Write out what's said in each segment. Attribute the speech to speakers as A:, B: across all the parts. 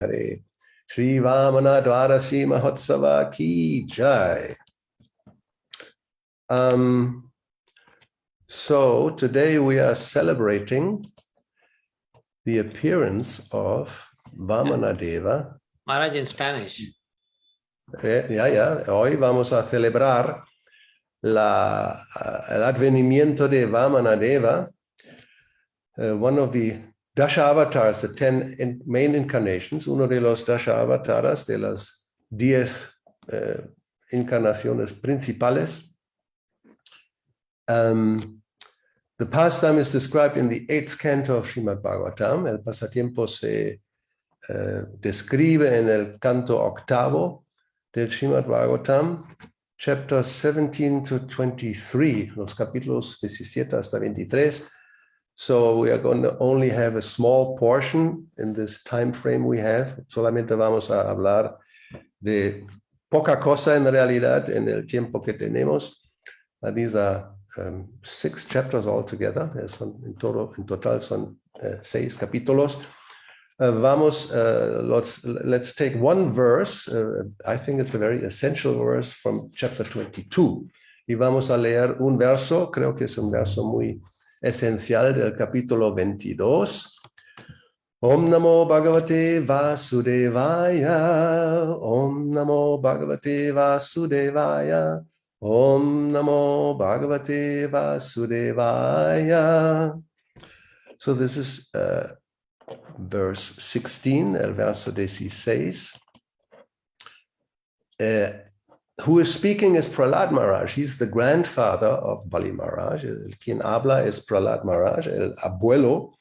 A: Hare. Shri Vamanadeva Mahotsava ki jai. So today we are celebrating the appearance of Vamanadeva.
B: Maharaj in Spanish.
A: Hoy vamos a celebrar el advenimiento de Vamanadeva, one of the Dasha avatars, the 10 main incarnations, uno de los Dasha avataras de las 10 encarnaciones principales. The pastime is described in the 8th canto of Srimad-Bhāgavatam. El pasatiempo se describe en el canto octavo del Śrīmad-Bhāgavatam, chapters 17 to 23, los capítulos 17 hasta 23. So we are going to only have a small portion in this time frame we have. Solamente vamos a hablar de poca cosa en realidad en el tiempo que tenemos. These are 6 chapters altogether. In total son 6 capítulos. Let's take one verse. I think it's a very essential verse from chapter 22. Y vamos a leer un verso, creo que es un verso muy esencial del capítulo 22. Om Namo Bhagavate Vasudevaya. Om Namo Bhagavate Vasudevaya. Om Namo Bhagavate Vasudevaya. So this is verse 16, el verso 16. Who is speaking is Prahlāda Mahārāja. He's the grandfather of Bali Mahārāja. El quien habla es Prahlāda Mahārāja, el abuelo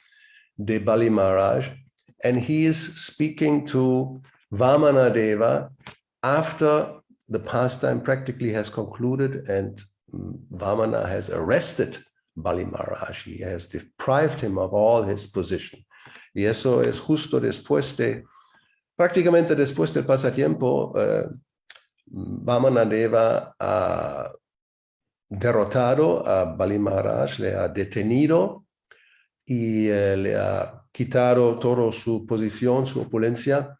A: de Bali Mahārāja. And he is speaking to Vamanadeva after the pastime practically has concluded and Vamana has arrested Bali Mahārāja. He has deprived him of all his position. Y eso es justo prácticamente después del pasatiempo, Vamanadeva ha derrotado a Bali Mahārāja, le ha detenido y le ha quitado toda su posición, su opulencia.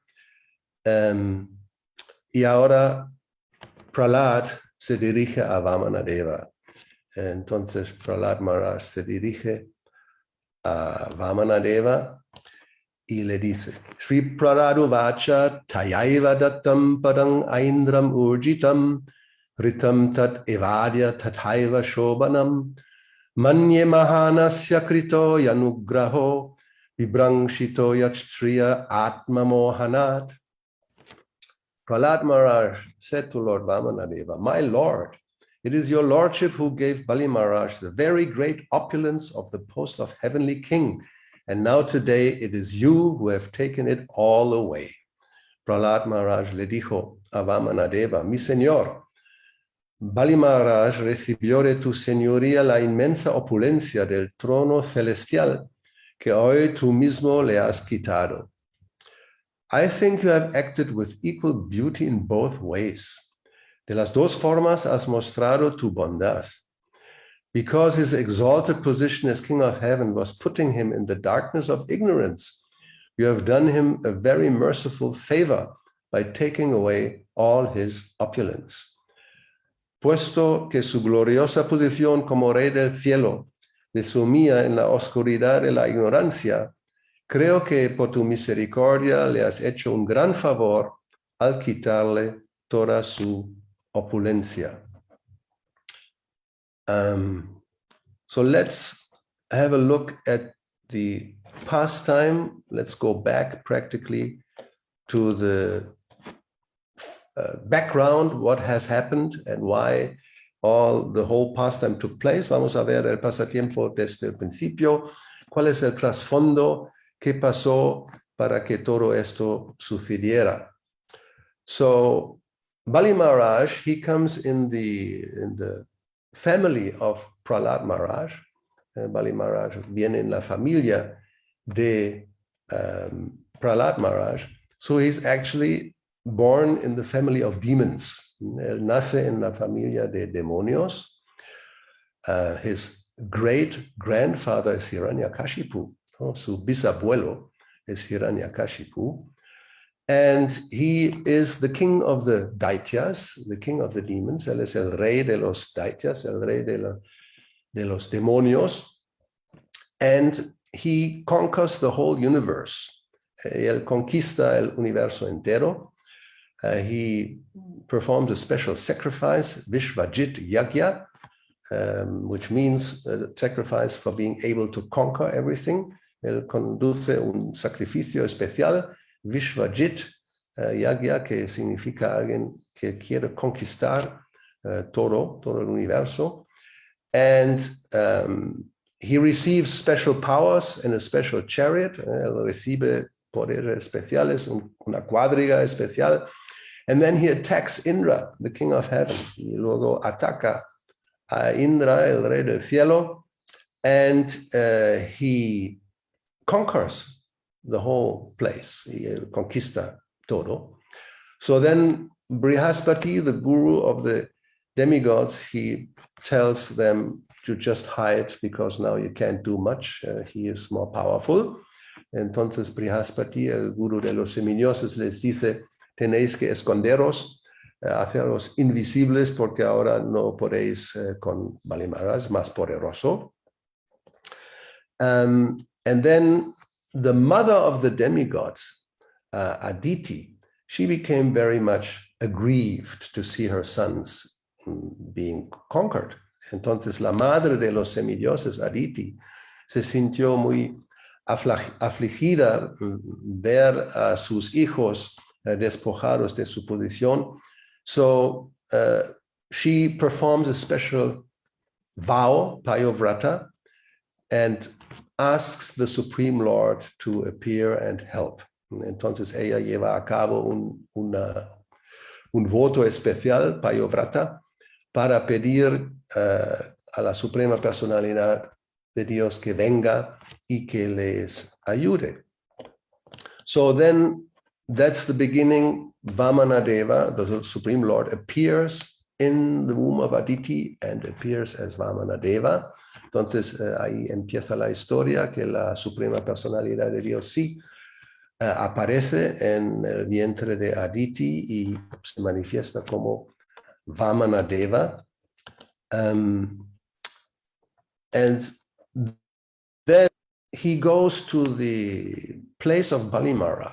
A: Y ahora Prahlāda se dirige a Vamanadeva. Entonces Prahlāda Mahārāja se dirige a Vamanadeva y le dice: Sri Prahlāda Vacha Tayaiva Dattam Padang Aindram Urjitam Ritam Tat Evadya Tathaiva Shobanam Manye Mahanasya Krito Yanugraho Vibrangshito Yachtriya Atma Mohanat. Prahlāda Mahārāja said to Lord Vamanadeva, "My Lord, it is your lordship who gave Bali Mahārāja the very great opulence of the post of heavenly king. And now today it is you who have taken it all away." Prahlāda Mahārāja le dijo a Vamanadeva: "Mi señor, Bali Mahārāja recibió de tu señoría la inmensa opulencia del trono celestial que hoy tú mismo le has quitado. I think you have acted with equal beauty in both ways. De las dos formas has mostrado tu bondad. Because his exalted position as King of Heaven was putting him in the darkness of ignorance, you have done him a very merciful favor by taking away all his opulence. Puesto que su gloriosa posición como Rey del Cielo le sumía en la oscuridad de la ignorancia, creo que por tu misericordia le has hecho un gran favor al quitarle toda su opulencia." So let's have a look at the pastime. Let's go back practically to the background, what has happened and why the whole pastime took place. Vamos a ver el pasatiempo desde el principio. ¿Cuál es el trasfondo? ¿Qué pasó para que todo esto sucediera? So Bali Mahārāja, he comes in the family of Prahlāda Mahārāja. Bali Mahārāja viene en la familia de Prahlāda Mahārāja. So he's actually born in the family of demons. Él nace en la familia de demonios. His great-grandfather is Hiranyakashipu. Su bisabuelo es Hiranyakashipu. And he is the king of the Daityas, the king of the demons. Él es el rey de los Daityas, el rey de los demonios. And he conquers the whole universe. Él conquista el universo entero. He performs a special sacrifice, Vishvajit Yagya, which means a sacrifice for being able to conquer everything. Él conduce un sacrificio especial, Vishvajit Yagya, que significa alguien que quiere conquistar todo el universo. And he receives special powers in a special chariot. Él recibe poderes especiales, una cuadriga especial. And then he attacks Indra, the king of heaven. Y luego ataca a Indra, el rey del cielo, and he conquers the whole place. He conquista todo. So then Brihaspati, the guru of the demigods, he tells them to just hide because now you can't do much. He is more powerful. Entonces Brihaspati, el guru de los semidioses, les dice, tenéis que esconderos, hacerlos invisibles porque ahora no podéis con Bali Mahārāja, más poderoso. And then the mother of the demigods, Aditi, she became very much aggrieved to see her sons being conquered. Entonces la madre de los semidioses, Aditi, se sintió muy afligida ver a sus hijos despojados de su posición. So she performs a special vow, Payovrata, and asks the Supreme Lord to appear and help. Entonces ella lleva a cabo un voto especial, Payovrata, para pedir a la Suprema Personalidad de Dios que venga y que les ayude. So then that's the beginning. Vamanadeva, the Supreme Lord, appears in the womb of Aditi and appears as Vamanadeva. Entonces ahí empieza la historia que la Suprema Personalidad de Dios sí aparece en el vientre de Aditi y se manifiesta como Vamanadeva. And then he goes to the place of Bali Mahārāja,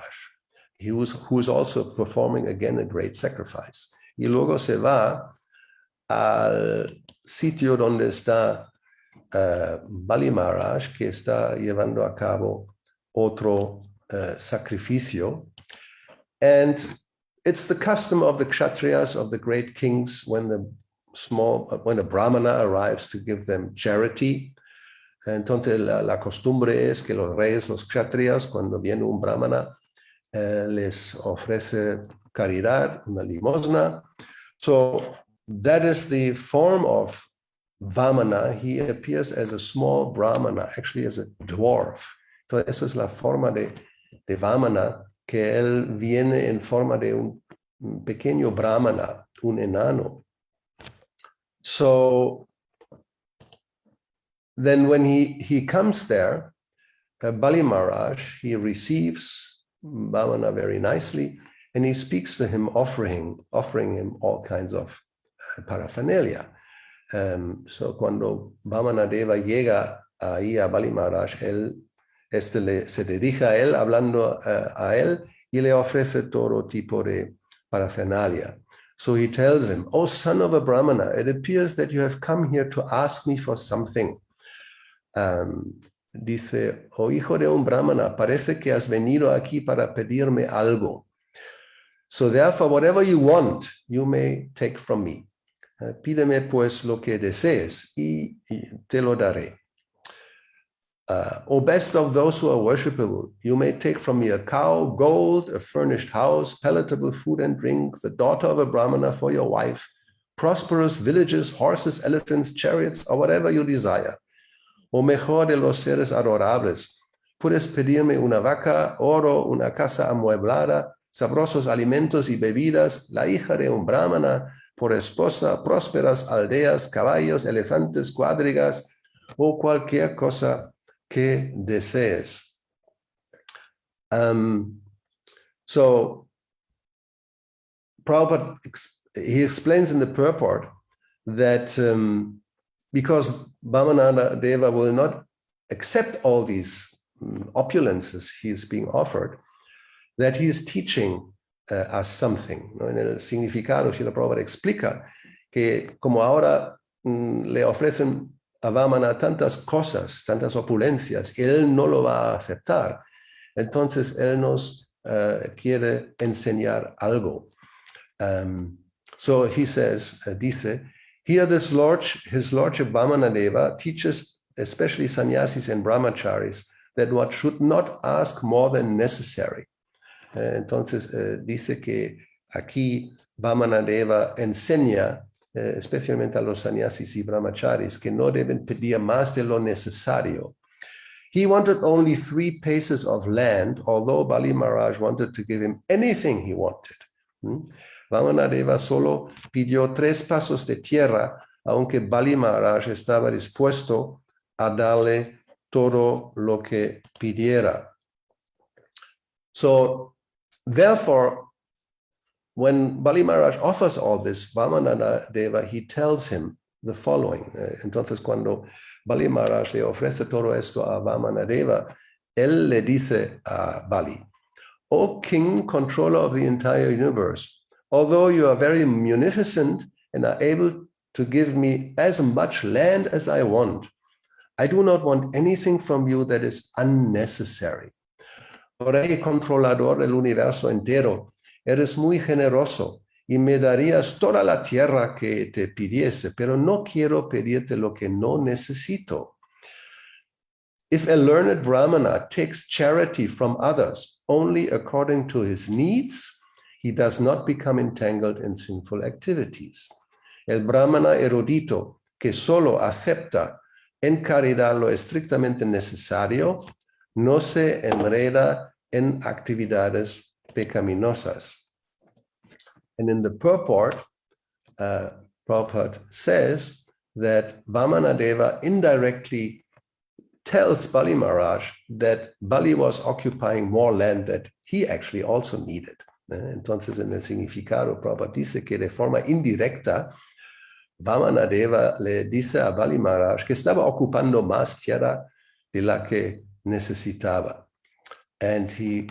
A: who is also performing again a great sacrifice. Y luego se va al sitio donde está Bali Mahārāja, que está llevando a cabo otro sacrificio. And it's the custom of the kshatriyas, of the great kings, when a brahmana arrives to give them charity. Entonces la costumbre es que los reyes, los kshatriyas, cuando viene un brahmana, les ofrece caridad, una limosna. So that is the form of Vamana. He appears as a small brahmana, actually as a dwarf. Entonces esa es la forma de Vamana, que él viene en forma de un pequeño brahmana, un enano. So then when he comes there, Bali Mahārāja, he receives Vamana very nicely, and he speaks to him, offering him all kinds of paraphernalia. So cuando Vamanadeva llega ahí a Bali Mahārāja, se dirige a él, hablando a él, y le ofrece todo tipo de paraphernalia. So he tells him, "Oh, son of a Brahmana, it appears that you have come here to ask me for something." Dice, "Oh, hijo de un Brahmana, parece que has venido aquí para pedirme algo. So therefore, whatever you want, you may take from me. Pídeme pues lo que desees y te lo daré. O best of those who are worshipable, you may take from me a cow, gold, a furnished house, palatable food and drink, the daughter of a Brahmana for your wife, prosperous villages, horses, elephants, chariots, or whatever you desire. O mejor de los seres adorables, puedes pedirme una vaca, oro, una casa amueblada, sabrosos alimentos y bebidas, la hija de un Brahmana, por esposa, prósperas aldeas, caballos, elefantes, cuadrigas, o cualquier cosa que desees." So Prabhupada, he explains in the purport that because Vamanadeva will not accept all these opulences he is being offered, that he is teaching us something. ¿No? En el significado, Srila Prabhupada explica que como ahora le ofrecen a Vamana tantas cosas, tantas opulencias, él no lo va a aceptar. Entonces él nos quiere enseñar algo. So he says, dice, here his lordship Vamanadeva teaches, especially sannyasis and brahmacharis, that one should not ask more than necessary. Entonces dice que aquí Vamanadeva enseña, especialmente a los sannyasis y brahmacharis, que no deben pedir más de lo necesario. He wanted only 3 paces of land, although Bali Maharaj wanted to give him anything he wanted. Vamanadeva solo pidió 3 pasos de tierra, aunque Bali Maharaj estaba dispuesto a darle todo lo que pidiera. So, therefore, when Bali Maharaj offers all this, Vamanadeva, he tells him the following. Entonces, cuando Bali Maharaj le ofrece todo esto a Vamanadeva, él le dice a Bali, O king, controller of the entire universe, although you are very munificent and are able to give me as much land as I want, I do not want anything from you that is unnecessary. Rey controlador del universo entero, eres muy generoso y me darías toda la tierra que te pidiese, pero no quiero pedirte lo que no necesito. If a learned Brahmana takes charity from others only according to his needs, he does not become entangled in sinful activities. El Brahmana erudito que solo acepta en caridad lo estrictamente necesario, no se enreda en actividades pecaminosas. And in the purport, Prabhupada says that Vamanadeva indirectly tells Bali Maharaj that Bali was occupying more land that he actually also needed. Entonces, en el significado, Prabhupada dice que de forma indirecta, Vamanadeva le dice a Bali Maharaj que estaba ocupando más tierra de la que necesitaba. And he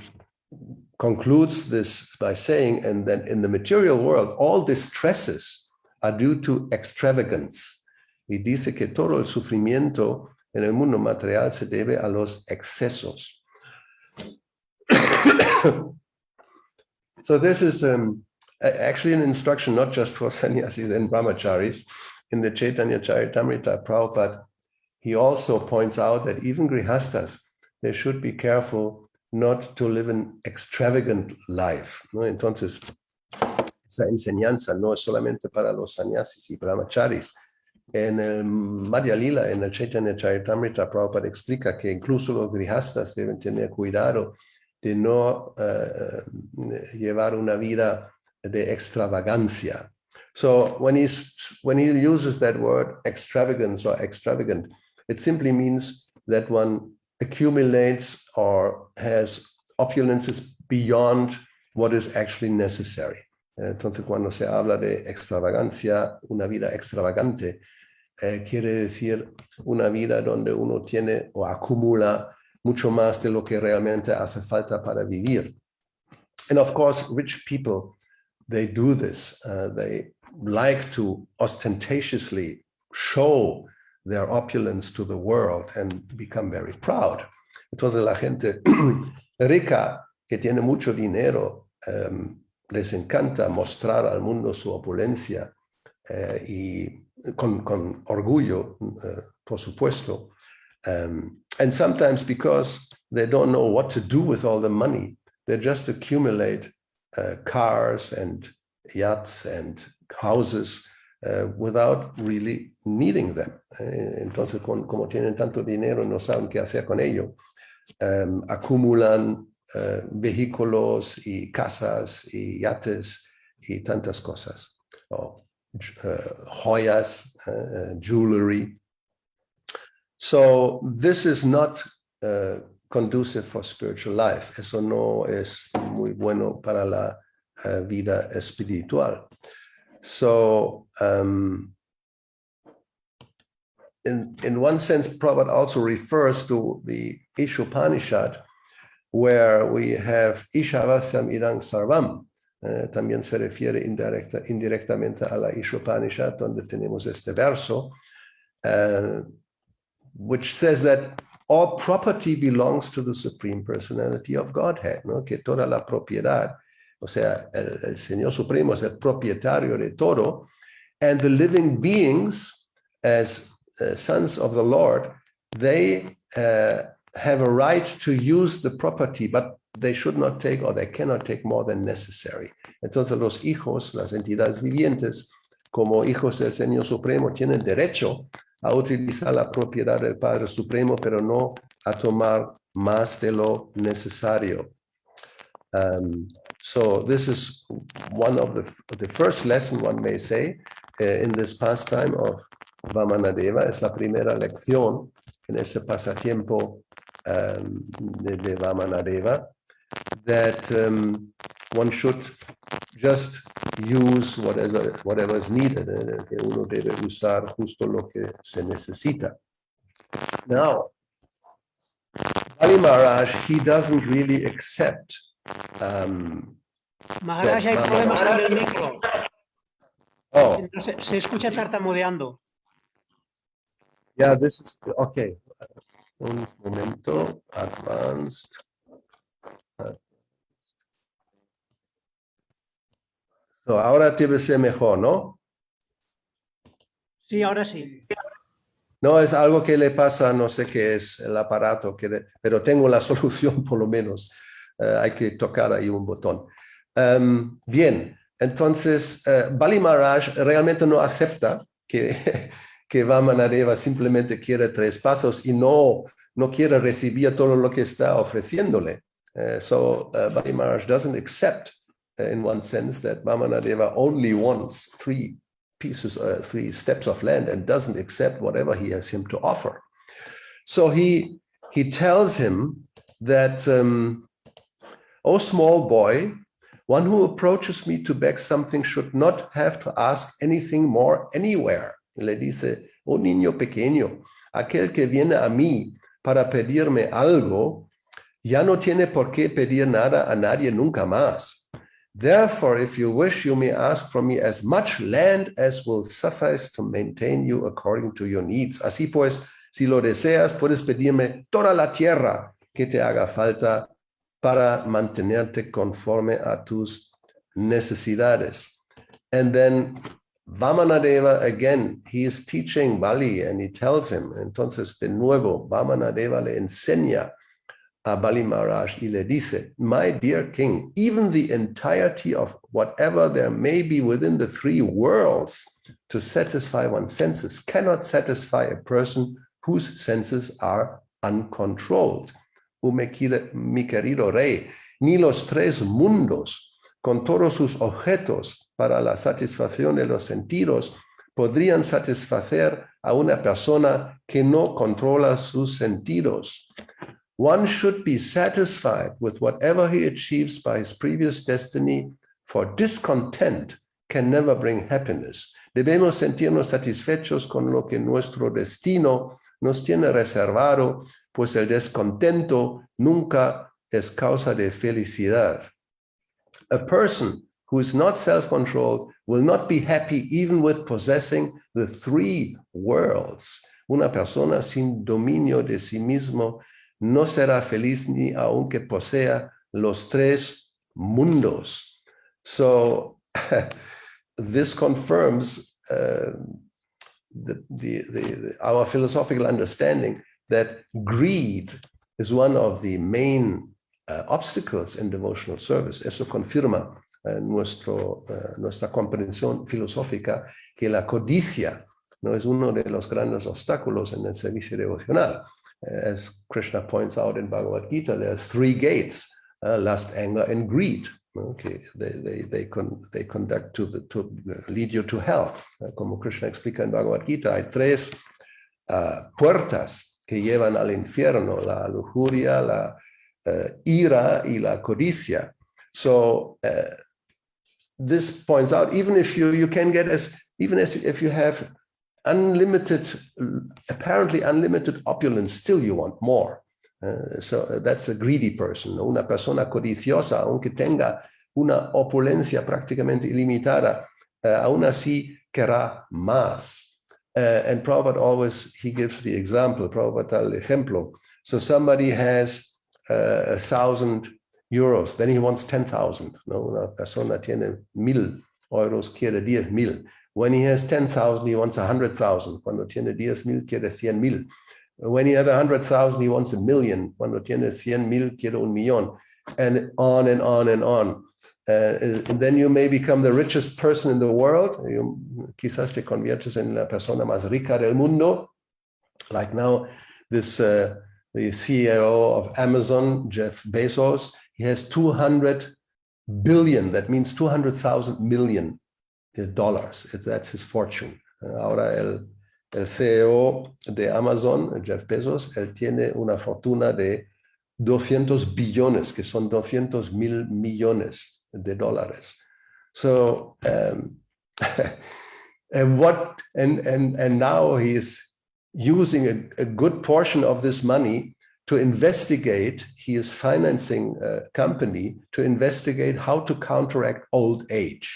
A: concludes this by saying, and then in the material world, all distresses are due to extravagance. Y dice que todo el sufrimiento en el mundo material se debe a los excesos. So this is actually an instruction not just for sannyasis and brahmacharis. In the Chaitanya Charitamrita, Prabhupada, he also points out that even grihastas, they should be careful not to live an extravagant life. ¿No? Entonces, esa enseñanza no es solamente para los sannyasis y brahmacharis. En el Madhya Lila, en el Chaitanya Charitamrita, Prabhupada explica que incluso los grihastas deben tener cuidado de no llevar una vida de extravagancia. So when he uses that word extravagance or extravagant, it simply means that one accumulates or has opulences beyond what is actually necessary. Entonces, cuando se habla de extravagancia, una vida extravagante, quiere decir una vida donde uno tiene o acumula mucho más de lo que realmente hace falta para vivir. And of course, rich people, they do this. They like to ostentatiously show their opulence to the world and become very proud. Entonces la gente rica que tiene mucho dinero les encanta mostrar al mundo su opulencia y con orgullo, por supuesto. And sometimes because they don't know what to do with all the money, they just accumulate cars and yachts and houses without really needing them. Entonces, como tienen tanto dinero, no saben qué hacer con ello. Acumulan vehículos y casas y yates y tantas cosas. Joyas, jewelry. So this is not conducive for spiritual life. Eso no es muy bueno para la vida espiritual. So, in one sense, Prabhupada also refers to the Ishopanishad, where we have Ishavasyam idang sarvam. También se refiere indirectamente a la Ishopanishad, donde tenemos este verso, which says that all property belongs to the Supreme Personality of Godhead, ¿no? Que toda la propiedad, o sea, el Señor Supremo es el propietario de todo, and the living beings, as sons of the Lord, they have a right to use the property, but they should not take, or they cannot take more than necessary. Entonces los hijos, las entidades vivientes, como hijos del Señor Supremo, tienen derecho a utilizar la propiedad del Padre Supremo, pero no a tomar más de lo necesario. So this is one of the first lesson, one may say, in this pastime of Vamanadeva. Es la primera lección en ese pasatiempo de Vamanadeva, that one should just use whatever is needed, que uno debe usar justo lo que se necesita. Now, Bali Maharaj, he doesn't really accept
B: Maharaj, hay problemas con el micro.
A: Oh.
B: Se escucha tartamudeando.
A: Yeah, this is okay. Un momento. Advanced. So, ahora debe ser mejor, ¿no?
B: Sí, ahora sí.
A: No, es algo que le pasa, no sé qué es el aparato, pero tengo la solución por lo menos. Hay que tocar ahí un botón. Bien, entonces Bali Maharaj realmente no acepta que Vamanadeva simplemente quiere 3 pasos y no quiere recibir todo lo que está ofreciéndole. So Bali Maharaj doesn't accept, in one sense, that Vamanadeva only wants 3 pieces, 3 steps of land, and doesn't accept whatever he has him to offer. So he tells him that, "Oh, small boy, one who approaches me to beg something should not have to ask anything more anywhere." Le dice, "Oh, niño pequeño, aquel que viene a mí para pedirme algo, ya no tiene por qué pedir nada a nadie nunca más. Therefore, if you wish, you may ask from me as much land as will suffice to maintain you according to your needs. Así pues, si lo deseas, puedes pedirme toda la tierra que te haga falta para mantenerte conforme a tus necesidades." And then Vamanadeva, again, he is teaching Bali and he tells him, entonces de nuevo, Vamanadeva le enseña a Bali Maharaj y le dice, "My dear king, even the entirety of whatever there may be within the 3 worlds to satisfy one's senses cannot satisfy a person whose senses are uncontrolled. Mi querido rey, ni los 3 mundos, con todos sus objetos para la satisfacción de los sentidos, podrían satisfacer a una persona que no controla sus sentidos. One should be satisfied with whatever he achieves by his previous destiny, for discontent can never bring happiness. Debemos sentirnos satisfechos con lo que nuestro destino nos tiene reservado, pues el descontento nunca es causa de felicidad. A person who is not self-controlled will not be happy even with possessing the 3 worlds. Una persona sin dominio de sí mismo no será feliz ni aunque posea los 3 mundos. So this confirms our philosophical understanding that greed is one of the main obstacles in devotional service. Eso confirma nuestra comprensión filosófica que la codicia no es uno de los grandes obstáculos en el servicio devocional. As Krishna points out in Bhagavad Gita, there are 3 gates: lust, anger, and greed. Okay, they conduct to lead you to hell. Como Krishna explica en Bhagavad Gita, hay 3 puertas que llevan al infierno: la lujuria, la ira y la codicia. So this points out, even if you can get if you have apparently unlimited opulence, still you want more. So that's a greedy person. Una persona codiciosa, aunque tenga una opulencia prácticamente ilimitada, aún así querrá más. And Prabhupada always, he gives the example, Prabhupada da el ejemplo. So somebody has 1,000 euros, then he wants 10,000. No? Una persona tiene 1,000 euros, quiere 10,000. When he has 10,000, he wants 100,000. Cuando tiene 10,000, quiere 100,000. When he has 100,000, he wants 1,000,000. Cuando tiene 100,000, quiere 1,000,000. And on and on and on. And then you may become the richest person in the world. Quizás te conviertes en la persona más rica del mundo. Like now, this the CEO of Amazon, Jeff Bezos, he has 200 billion. That means 200,000 million dollars. That's his fortune. Ahora el CEO de Amazon, Jeff Bezos, él tiene una fortuna de 200 billones, que son 200,000 millones de dólares. So and now he is using a good portion of this money to investigate. He is financing a company to investigate how to counteract old age.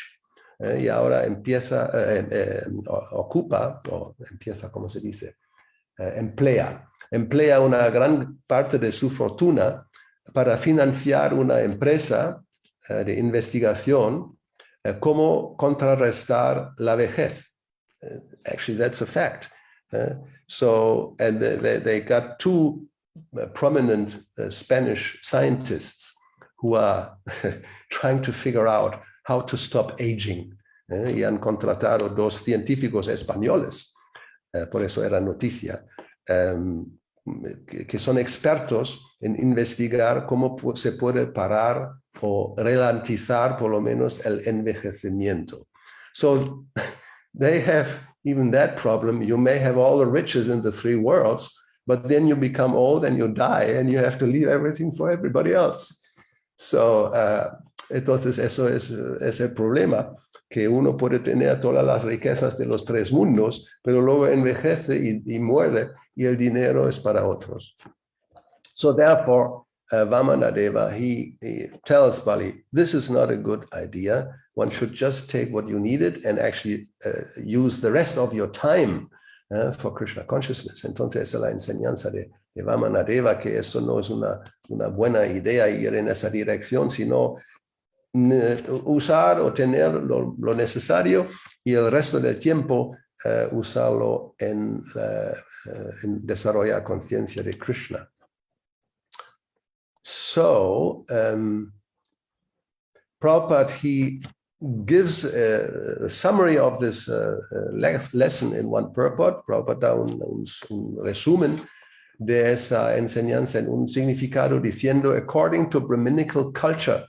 A: Y ahora empieza, ¿cómo se dice? Emplea una gran parte de su fortuna para financiar una empresa de investigación, cómo contrarrestar la vejez. Actually, that's a fact. So, and they got two prominent Spanish scientists who are trying to figure out how to stop aging. Y han contratado dos científicos españoles, por eso era noticia, que son expertos en investigar cómo se puede parar o ralentizar por lo menos el envejecimiento. So they have even that problem. You may have all the riches in the three worlds, but then you become old and you die and you have to leave everything for everybody else. So entonces eso es el problema, que uno puede tener todas las riquezas de los tres mundos, pero luego envejece y muere y el dinero es para otros. So therefore, Vamanadeva, he tells Bali, this is not a good idea. One should just take what you needed and actually use the rest of your time for Krishna consciousness. Entonces esa es la enseñanza de Vamanadeva, que esto no es una buena idea ir en esa dirección, sino usar o tener lo necesario y el resto del tiempo usarlo en desarrollar conciencia de Krishna. So, Prabhupada, he gives a summary of this lesson in one purport. Prabhupada da un resumen de esa enseñanza en un significado diciendo, according to Brahminical culture,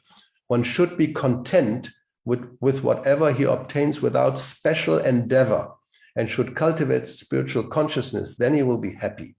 A: one should be content with whatever he obtains without special endeavor and should cultivate spiritual consciousness, then he will be happy.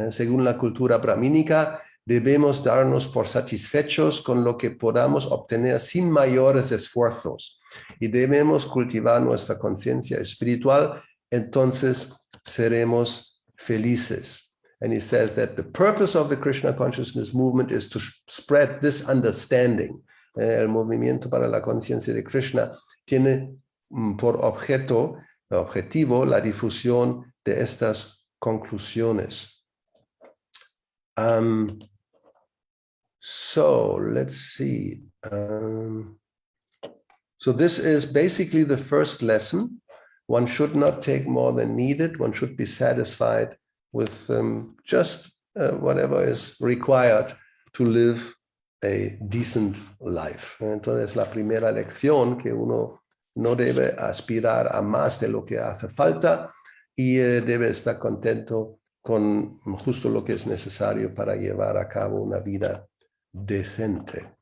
A: Según la cultura brahmínica, debemos darnos por satisfechos con lo que podamos obtener sin mayores esfuerzos y debemos cultivar nuestra conciencia espiritual, entonces seremos felices. And he says that the purpose of the Krishna consciousness movement is to spread this understanding. El movimiento para la conciencia de Krishna tiene por objetivo la difusión de estas conclusiones. So let's see. So this is basically the first lesson. One should not take more than needed. One should be satisfied with just whatever is required to live a decent life. Entonces la primera lección, que uno no debe aspirar a más de lo que hace falta y debe estar contento con justo lo que es necesario para llevar a cabo una vida decente.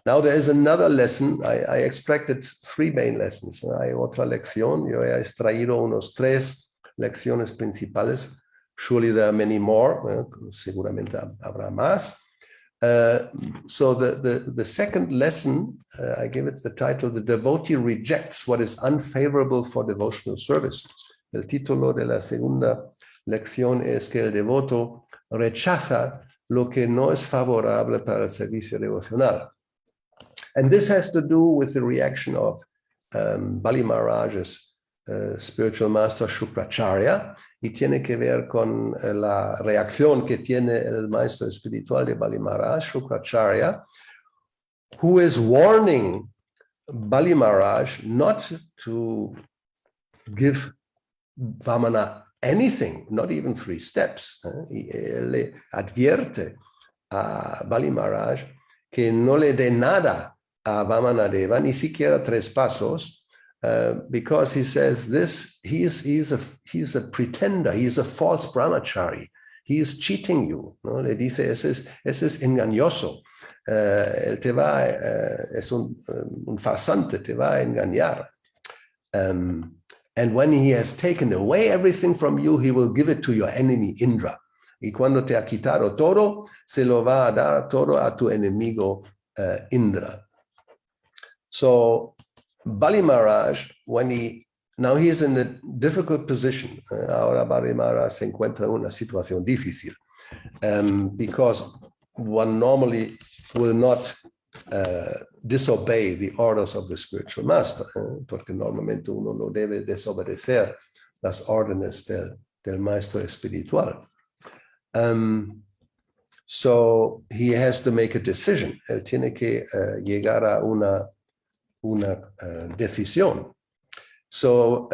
A: Now there is another lesson. I extracted 3 main lessons. Hay otra lección. Yo he extraído unos 3 lecciones principales. Surely there are many more. Seguramente habrá más. So the second lesson, I give it the title, The Devotee Rejects What is Unfavorable for Devotional Service. El título de la segunda lección es que el devoto rechaza lo que no es favorable para el servicio devocional. And this has to do with the reaction of Bali Mahārāja's spiritual master Shukracharya, y tiene que ver con la reacción que tiene el maestro espiritual de Bali Mahārāja, Shukracharya, who is warning Bali Mahārāja not to give Vamana anything, not even 3 steps. Le advierte a Bali Mahārāja que no le dé nada a Vamanadeva, ni siquiera 3 pasos, because he says this, he's a pretender, he's a false brahmachari, he is cheating you, ¿no? Le dice, ese es engañoso, él te va, es un farsante, te va a engañar. And when he has taken away everything from you, he will give it to your enemy Indra. Y cuando te ha quitado todo, se lo va a dar todo a tu enemigo Indra. So Bali Mahārāja, now he is in a difficult position. Ahora Bali Mahārāja se encuentra en una situación difícil, because one normally will not disobey the orders of the spiritual master, porque normalmente uno no debe desobedecer las órdenes del maestro espiritual. So he has to make a decision. Él tiene que llegar a una decisión. So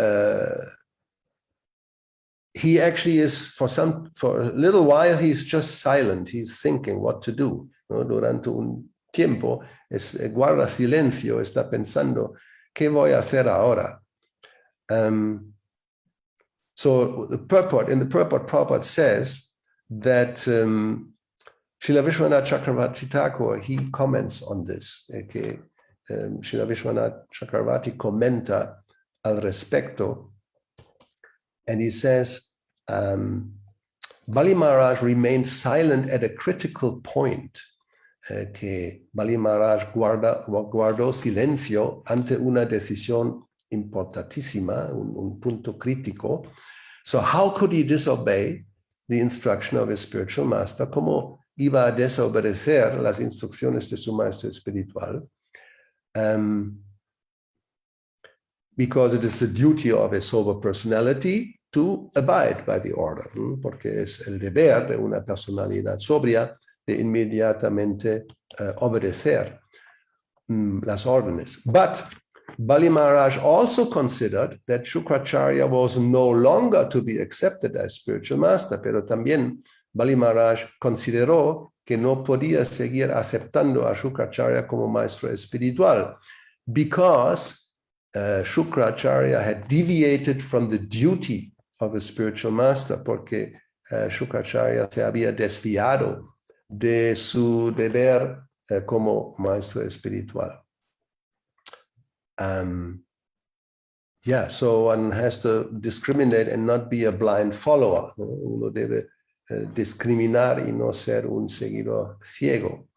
A: he actually is, for a little while, he's just silent. He's thinking what to do. ¿No? Durante un tiempo, guarda silencio, está pensando, ¿qué voy a hacer ahora? So in the purport, Prabhupada says that Srila Vishwanath Chakravarti Thakur, he comments on this, que Srila Vishwanath Chakravarti comenta al respecto, and he says, Bali Mahārāja remained silent at a critical point, que Bali Mahārāja guardó silencio ante una decisión importantísima, un punto crítico. So how could he disobey the instruction of his spiritual master? ¿Cómo iba a desobedecer las instrucciones de su maestro espiritual? Because it is the duty of a sober personality to abide by the order, porque es el deber de una personalidad sobria de inmediatamente obedecer las órdenes. But Bali Mahārāja also considered that Shukracharya was no longer to be accepted as spiritual master, pero también Bali Mahārāja consideró que no podía seguir aceptando a Shukracharya como maestro espiritual, because Shukracharya had deviated from the duty of a spiritual master, porque Shukracharya se había desviado de su deber como maestro espiritual. So one has to discriminate and not be a blind follower. Uno debe discriminar y no ser un seguidor ciego.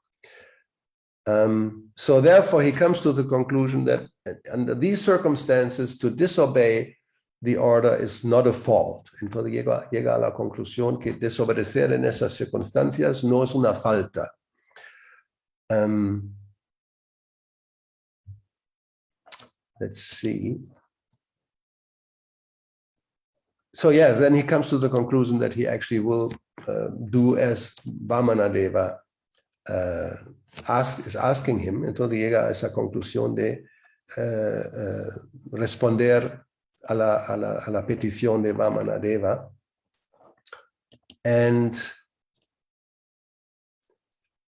A: So therefore he comes to the conclusion that under these circumstances to disobey the order is not a fault. Entonces llega a la conclusión que desobedecer en esas circunstancias no es una falta. Let's see. So then he comes to the conclusion that he actually will do as Vamanadeva is asking him. Entonces llega a esa conclusión de responder a la petición de Vamanadeva. And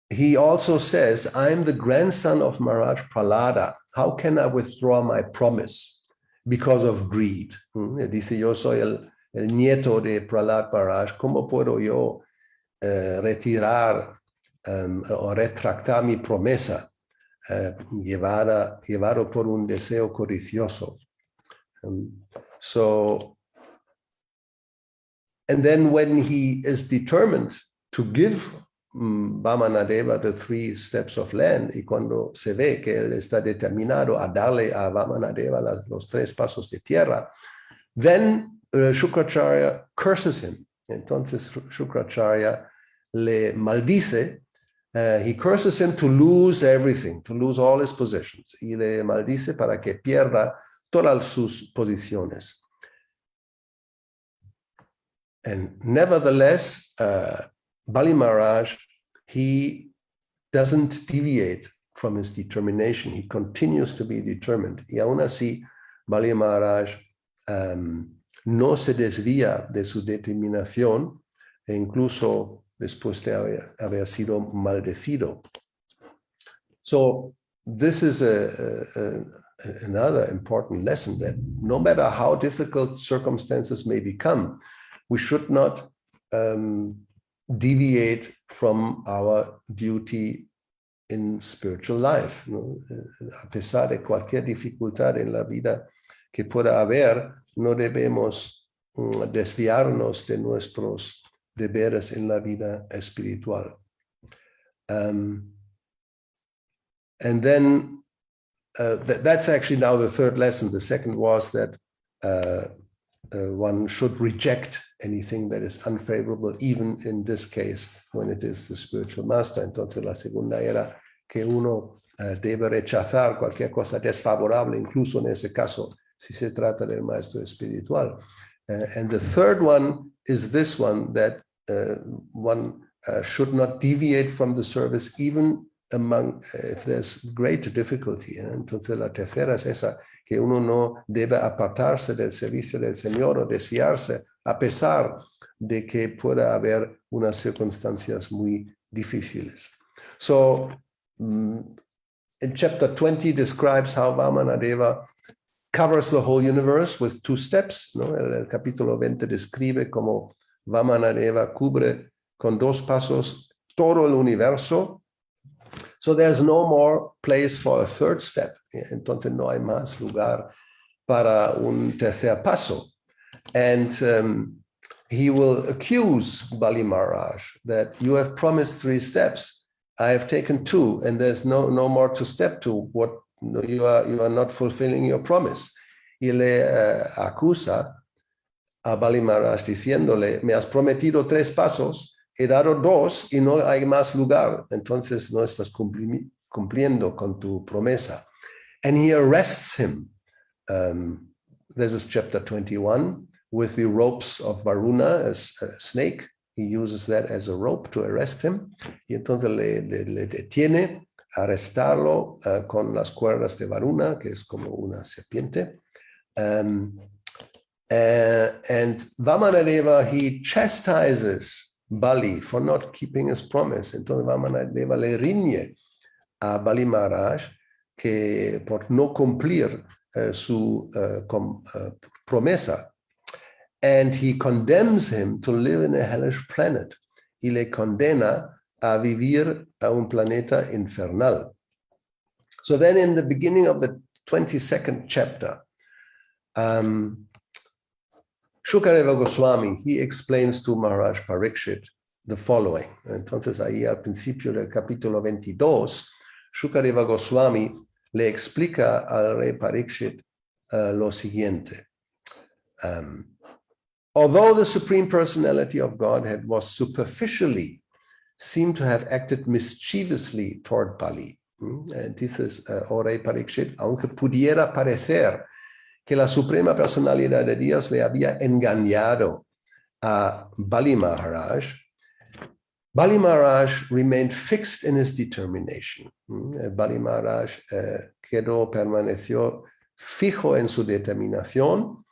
A: he also says, I'm the grandson of Maharaj Prahlāda. How can I withdraw my promise because of greed? Dice, yo soy el nieto de Prahlāda Mahārāja. ¿Cómo puedo yo retirar o retractar mi promesa llevado por un deseo codicioso? And then when he is determined to give Vamanadeva the 3 steps of land, y cuando se ve que él está determinado a darle a Vamanadeva los 3 pasos de tierra, then Shukracharya curses him. Entonces Shukracharya le maldice. He curses him to lose everything, to lose all his possessions. Y le maldice para que pierda todas sus posiciones. And nevertheless, Bali Maharaj, he doesn't deviate from his determination. He continues to be determined. Y aún así, Bali Maharaj no se desvía de su determinación, e incluso después de haber sido maldecido. So this is another important lesson, that no matter how difficult circumstances may become, we should not deviate from our duty in spiritual life. ¿No? A pesar de cualquier dificultad en la vida que pueda haber, no debemos desviarnos de nuestros deberes en la vida espiritual. And then that's actually now the 3rd lesson. The second was that one should reject anything that is unfavorable, even in this case, when it is the spiritual master. Entonces la segunda era que uno debe rechazar cualquier cosa desfavorable, incluso en ese caso, si se trata del maestro espiritual. And the third one is this one, that one should not deviate from the service, even among if there's great difficulty. Entonces la tercera es esa, que uno no debe apartarse del servicio del Señor o desviarse a pesar de que pueda haber unas circunstancias muy difíciles. So in chapter 20 describes how Vamanadeva covers the whole universe with 2 steps. ¿No? El capítulo 20 describe cómo Vamanadeva cubre con 2 pasos todo el universo. So there's no more place for a 3rd step. Entonces no hay más lugar para un tercer paso. And he will accuse Bali Maharaj that you have promised 3 steps. I have taken 2, and there's no more to step 2. What you are not fulfilling your promise. Y le acusa a Bali Maharaj diciéndole, me has prometido 3 pasos, he dado 2 y no hay más lugar. Entonces no estás cumpliendo con tu promesa. And he arrests him. This is chapter 21, with the ropes of Varuna as a snake. He uses that as a rope to arrest him. Y entonces le detiene, arrestarlo con las cuerdas de Varuna, que es como una serpiente. And Vamanadeva, he chastises Bali for not keeping his promise. Entonces Vamanadeva le riñe a Bali Maharaj que por no cumplir su promesa. And he condemns him to live in a hellish planet. Y le condena a vivir a un planeta infernal. So then in the beginning of the 22nd chapter, Shukadeva Goswami, he explains to Maharaj Parikshit the following. Entonces ahí al principio del capítulo 22, Shukadeva Goswami le explica al rey Parikshit lo siguiente. Although the Supreme Personality of Godhead was superficially seemed to have acted mischievously toward Bali. Dices, oh rey Parikshit, aunque pudiera parecer que la Suprema Personalidad de Dios le había engañado a Bali Maharaj, Bali Maharaj remained fixed in his determination. Bali Maharaj permaneció fijo en su determinación,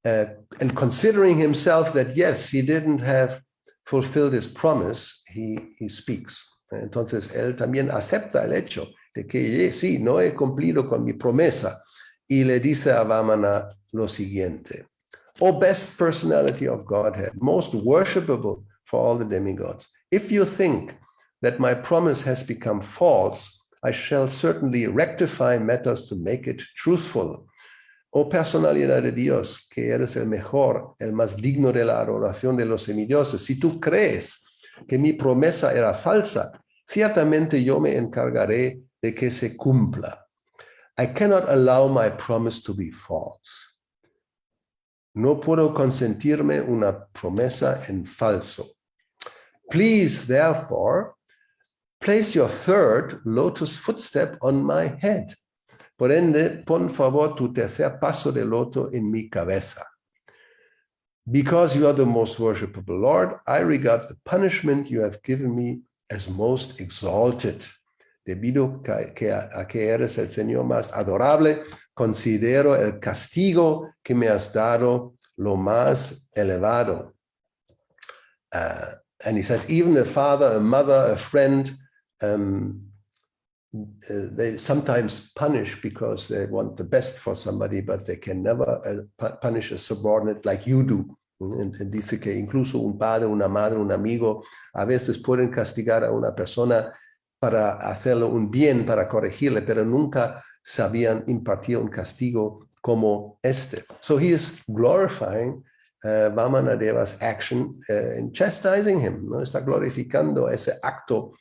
A: and considering himself that yes, he didn't have fulfilled his promise, he speaks. Entonces él también acepta el hecho de que sí, no he cumplido con mi promesa, y le dice a Vamana lo siguiente: O best personality of Godhead, most worshipable for all the demigods, if you think that my promise has become false, I shall certainly rectify matters to make it truthful. Oh personalidad de Dios, que eres el mejor, el más digno de la adoración de los semidioses, si tú crees que mi promesa era falsa, ciertamente yo me encargaré de que se cumpla. I cannot allow my promise to be false. No puedo consentirme una promesa en falso. Please, therefore, place your third lotus footstep on my head. Por ende, pon favor tu tercer paso de loto en mi cabeza. Because you are the most worshipable Lord, I regard the punishment you have given me as most exalted. Debido a que eres el Señor más adorable, considero el castigo que me has dado lo más elevado. And he says, even a father, a mother, a friend, they sometimes punish because they want the best for somebody, but they can never punish a subordinate like you do. Dice que incluso un padre, una madre, un amigo, a veces pueden castigar a una persona para hacerle un bien, para corregirle, pero nunca sabían impartir un castigo como este. So he is glorifying Vamanadeva's action in chastising him, ¿no? Está glorificando ese acto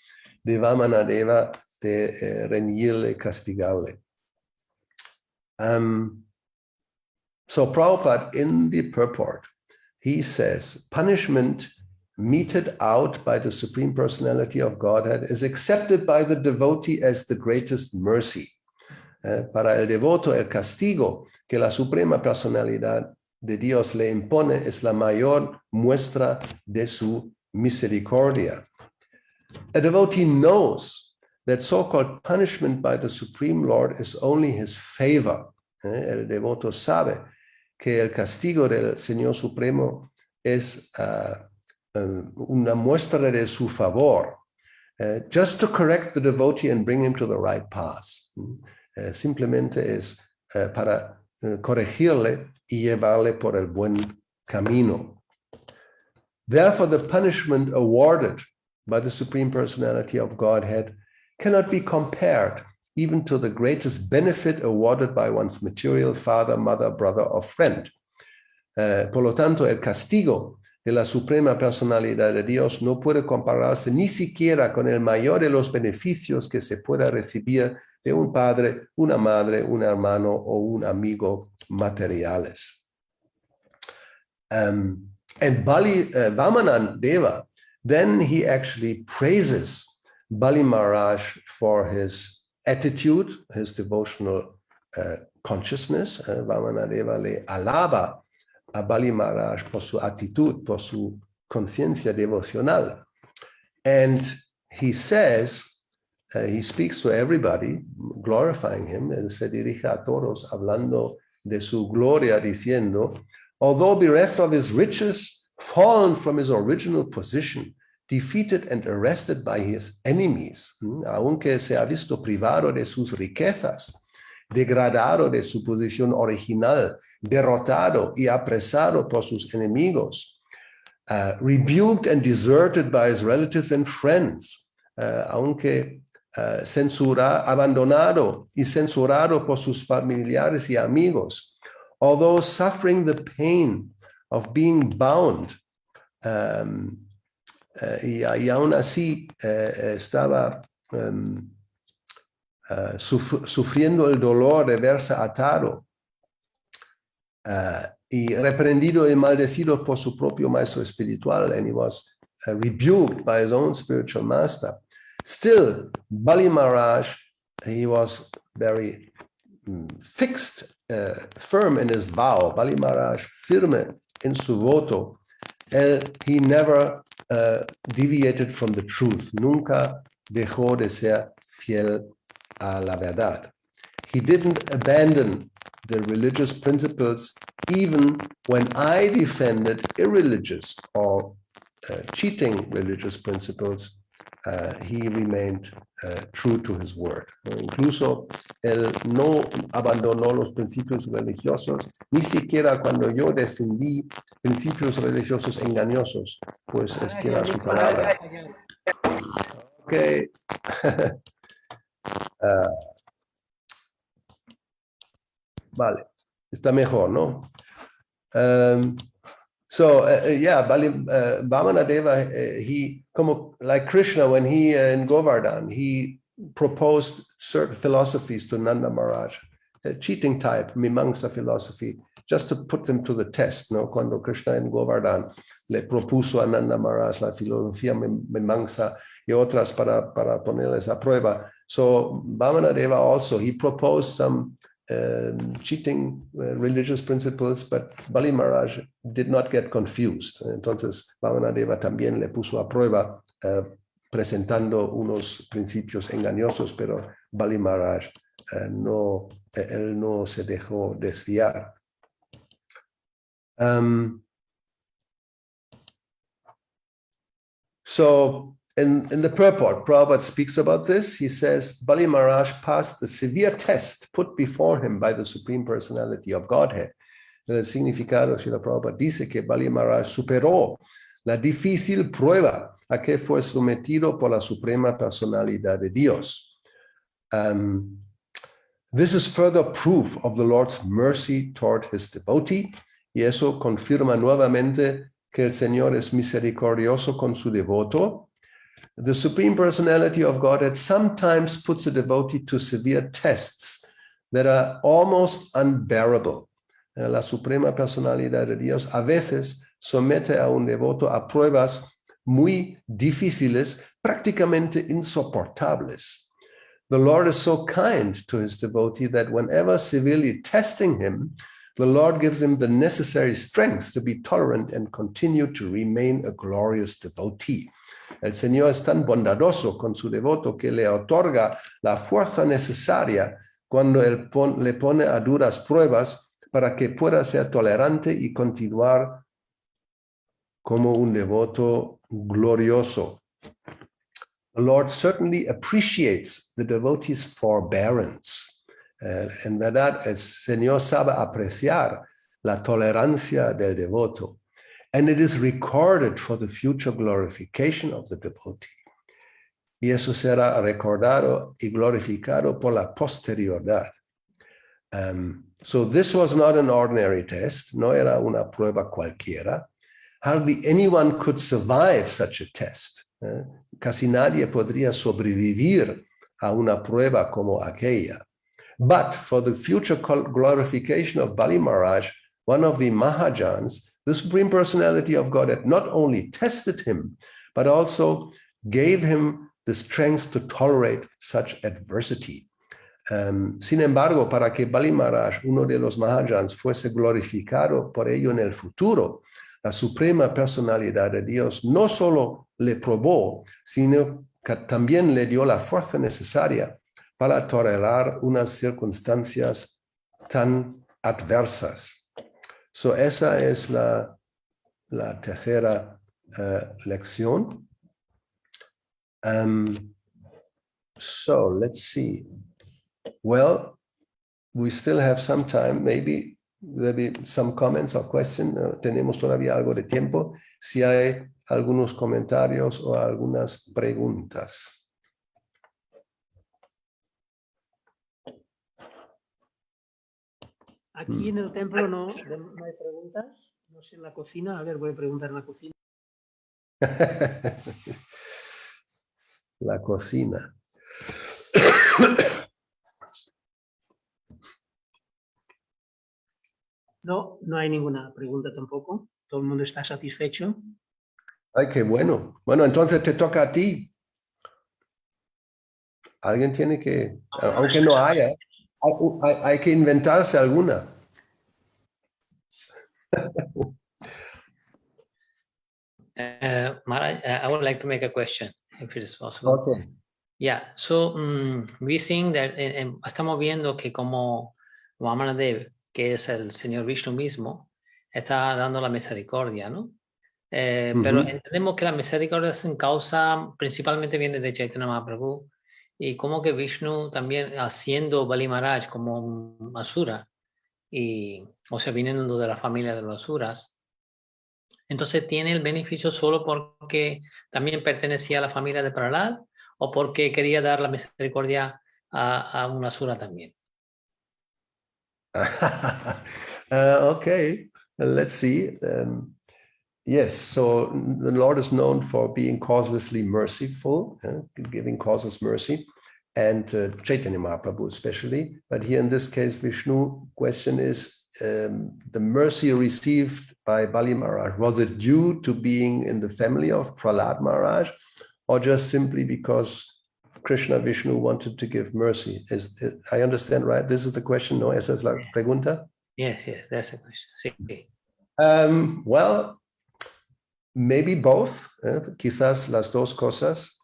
A: de Vamanadeva de reñirle, castigarle. So Prabhupada, in the purport, he says, punishment meted out by the Supreme Personality of Godhead is accepted by the devotee as the greatest mercy. Para el devoto, el castigo que la Suprema Personalidad de Dios le impone es la mayor muestra de su misericordia. A devotee knows that so-called punishment by the Supreme Lord is only his favor. El devoto sabe que el castigo del Señor Supremo es una muestra de su favor, just to correct the devotee and bring him to the right path. Simplemente es para corregirle y llevarle por el buen camino. Therefore, the punishment awarded by the Supreme Personality of Godhead cannot be compared even to the greatest benefit awarded by one's material father, mother, brother, or friend. Por lo tanto, el castigo de la Suprema Personalidad de Dios no puede compararse ni siquiera con el mayor de los beneficios que se pueda recibir de un padre, una madre, un hermano o un amigo materiales. And Bali, Vamanadeva, then he actually praises Bali Mahārāja for his attitude, his devotional consciousness. Vamanadeva le alaba a Bali Mahārāja por su actitud, por su conciencia devocional. And he says, he speaks to everybody, glorifying him, and se dirige a todos hablando de su gloria, diciendo, although bereft of his riches, fallen from his original position, defeated and arrested by his enemies, aunque se ha visto privado de sus riquezas, degradado de su posición original, derrotado y apresado por sus enemigos, rebuked and deserted by his relatives and friends, aunque abandonado y censurado por sus familiares y amigos, although suffering the pain of being bound, y aún así estaba sufriendo el dolor de verse atado y reprendido y maldecido por su propio maestro espiritual, and he was rebuked by his own spiritual master. Still, Bali Mahārāja, he was very fixed, firm in his vow. Bali Mahārāja, firme en su voto. He never deviated from the truth. Nunca dejó de ser fiel a la verdad. He didn't abandon the religious principles even when I defended irreligious or cheating religious principles. He remained true to his word. Incluso él no abandonó los principios religiosos, ni siquiera cuando yo defendí principios religiosos engañosos, pues es fiel a su palabra. Okay. Vale, está mejor, ¿no? So yeah, Vamanadeva, he, like Krishna, when he in Govardhan, he proposed certain philosophies to Nanda Maharaj, a cheating type, mimamsa philosophy, just to put them to the test. No, cuando Krishna en Govardhan le propuso a Nanda Maharaj la filosofía mimamsa y otras para ponerles a prueba. So Vamanadeva also, he proposed some cheating religious principles, but Bali Maharaj did not get confused. Entonces, Vamanadeva también le puso a prueba presentando unos principios engañosos, pero Bali Maharaj él no se dejó desviar. So, in the purport, Prabhupada speaks about this. He says, Bali Maharaj passed the severe test put before him by the Supreme Personality of Godhead. El significado, Srila Prabhupada dice que Bali Maharaj superó la difícil prueba a que fue sometido por la Suprema Personalidad de Dios. This is further proof of the Lord's mercy toward his devotee, y eso confirma nuevamente que el Señor es misericordioso con su devoto. The Supreme Personality of Godhead sometimes puts a devotee to severe tests that are almost unbearable. La Suprema Personalidad de Dios a veces somete a un devoto a pruebas muy difíciles, prácticamente insoportables. The Lord is so kind to his devotee that whenever severely testing him, the Lord gives him the necessary strength to be tolerant and continue to remain a glorious devotee. El Señor es tan bondadoso con su devoto que le otorga la fuerza necesaria cuando él le pone a duras pruebas para que pueda ser tolerante y continuar como un devoto glorioso. The Lord certainly appreciates the devotee's forbearance. En verdad, el Señor sabe apreciar la tolerancia del devoto. And it is recorded for the future glorification of the devotee. Y eso será recordado y glorificado por la posterioridad. So this was not an ordinary test, no era una prueba cualquiera. Hardly anyone could survive such a test. Casi nadie podría sobrevivir a una prueba como aquella. But for the future glorification of Bali Maharaj, one of the Mahajans, the Supreme Personality of Godhead not only tested him, but also gave him the strength to tolerate such adversity. Sin embargo, para que Bali Maharaj, uno de los Mahajans, fuese glorificado por ello en el futuro, la Suprema Personalidad de Dios no solo le probó, sino que también le dio la fuerza necesaria para tolerar unas circunstancias tan adversas. So esa es la tercera lección. So let's see. Well, we still have some time. Maybe there'll be some comments or questions. Tenemos todavía algo de tiempo. Si hay algunos comentarios o algunas preguntas.
B: Aquí en el templo no hay preguntas. No sé en la cocina. A ver, voy a preguntar en la cocina.
A: La cocina.
B: No hay ninguna pregunta tampoco. Todo el mundo está satisfecho.
A: Ay, qué bueno. Bueno, entonces te toca a ti. Alguien tiene que, aunque no haya, hay que inventarse alguna.
C: Maharaj, I would like to make a question, if it is possible.
A: Okay.
C: Yeah, so we seeing that, estamos viendo que como Vamanadeva, que es el Señor Vishnu mismo, está dando la misericordia, ¿no? Pero entendemos que la misericordia sin causa principalmente viene de Chaitanya Mahaprabhu, y como que Vishnu también haciendo Bali Maharaj como un asura, o sea, viniendo de la familia de los asuras, entonces tiene el beneficio solo porque también pertenecía a la familia de Prahlāda, o porque quería dar la misericordia a un asura también.
A: Okay, let's see. Yes, so the Lord is known for being causelessly merciful, giving causeless mercy, and Chaitanya Mahaprabhu especially. But here in this case, Vishnu question is the mercy received by Bali Maharaj, was it due to being in the family of Prahlāda Mahārāja, or just simply because Krishna Vishnu wanted to give mercy? I understand, right? This is the question, no? Esa es la pregunta?
C: Yes, that's the question. Sí.
A: Well, maybe both, quizás las dos cosas.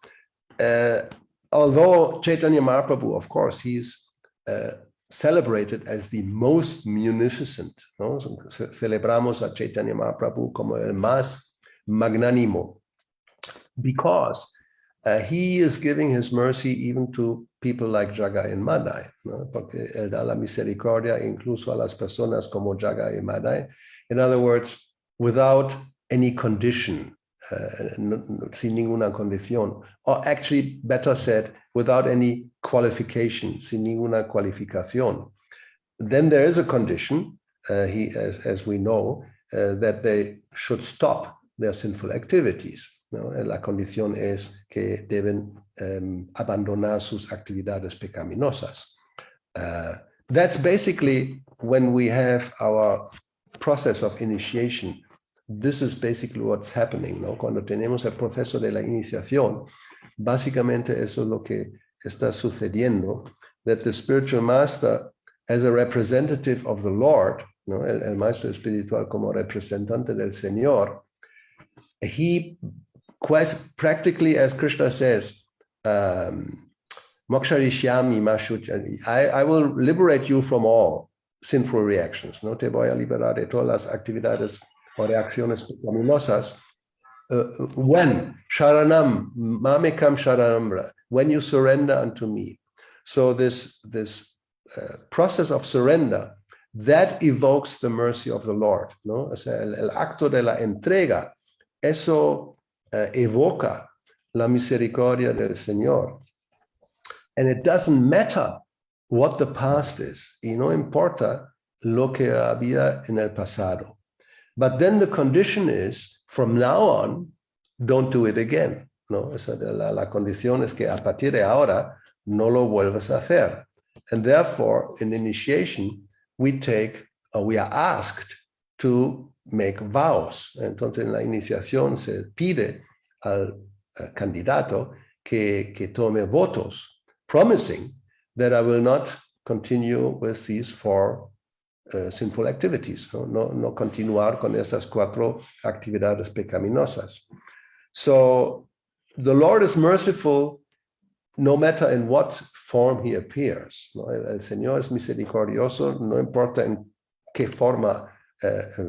A: Although Chaitanya Mahaprabhu, of course, he's celebrated as the most munificent, ¿no? Celebramos a Chaitanya Mahaprabhu como el más magnánimo, because he is giving his mercy even to people like Jagai and Madai, ¿no? Porque él da la misericordia incluso a las personas como Jagai y Madai. In other words, without any condition, sin ninguna condición, or actually better said, without any qualification, sin ninguna cualificación. Then there is a condition, as we know, that they should stop their sinful activities. ¿No? La condición es que deben abandonar sus actividades pecaminosas. That's basically when we have our process of initiation. This is basically what's happening, ¿no? Cuando tenemos el proceso de la iniciación, básicamente eso es lo que está sucediendo, that the spiritual master, as a representative of the Lord, ¿no? El maestro espiritual como representante del Señor, he practically, as Krishna says, Moksharishyami mashuchani, I will liberate you from all sinful reactions. No te voy a liberar de todas las actividades o reacciones pecaminosas. When sharanam, mamekam sharanamra, when you surrender unto me. So this process of surrender, that evokes the mercy of the Lord, ¿no? O sea, el acto de la entrega, eso evoca la misericordia del Señor. And it doesn't matter what the past is, y no importa lo que había en el pasado. But then the condition is, from now on, don't do it again. ¿No? Esa la condición es que a partir de ahora no lo vuelvas a hacer. And therefore, in initiation, we are asked to make vows. Entonces, en la iniciación se pide al candidato que tome votos, promising that I will not continue with these four sinful activities, no continuar con esas cuatro actividades pecaminosas. So the Lord is merciful no matter in what form he appears. ¿No? El Señor es misericordioso, no importa en qué forma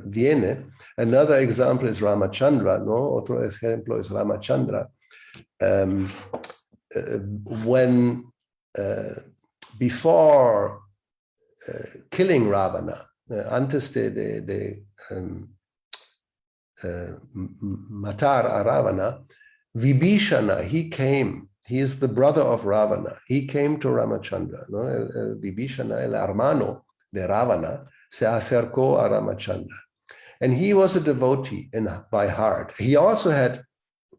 A: viene. Another example is Ramachandra, ¿no? Otro ejemplo es Ramachandra. When before killing Ravana, antes de matar a Ravana, Vibhishana, he is the brother of Ravana. He came to Ramachandra. ¿No? Vibhishana, el hermano de Ravana, se acercó a Ramachandra. And he was a devotee by heart. He also had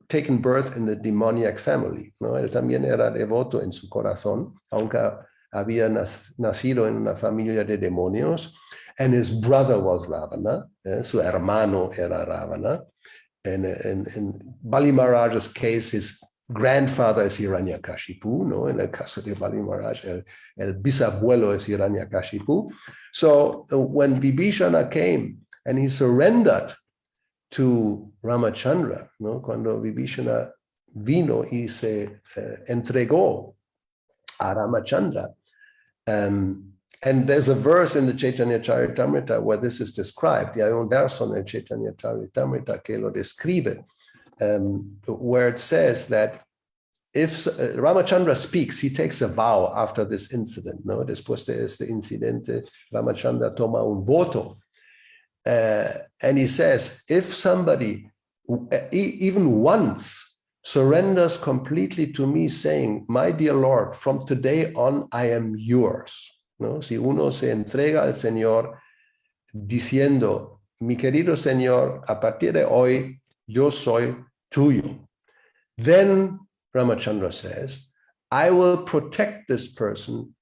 A: taken birth in the demoniac family. ¿No? Él también era devoto en su corazón, aunque había nacido en una familia de demonios. And his brother was Ravana. Su hermano era Ravana. And in Bali Mahārāja's case, his grandfather es Hiranyakashipu, ¿no? En el caso de Bali Mahārāja, el bisabuelo es Hiranyakashipu. So when Vibhishana came and he surrendered to Ramachandra, ¿no? Cuando Vibhishana vino y se entregó a Ramachandra. And there's a verse in the Chaitanya Charitamrita where this is described. Y hay un verso en el Chaitanya Charitamrita que lo describe, where it says that if Ramachandra speaks, he takes a vow after this incident. ¿No? Después de este incidente, Ramachandra toma un voto. And he says, if somebody, even once, surrenders completely to me, saying, my dear Lord, from today on, I am yours. ¿No? Si uno se entrega al Señor diciendo, mi querido Señor, a partir de hoy, yo soy tuyo. Then Ramachandra says, I will protect this person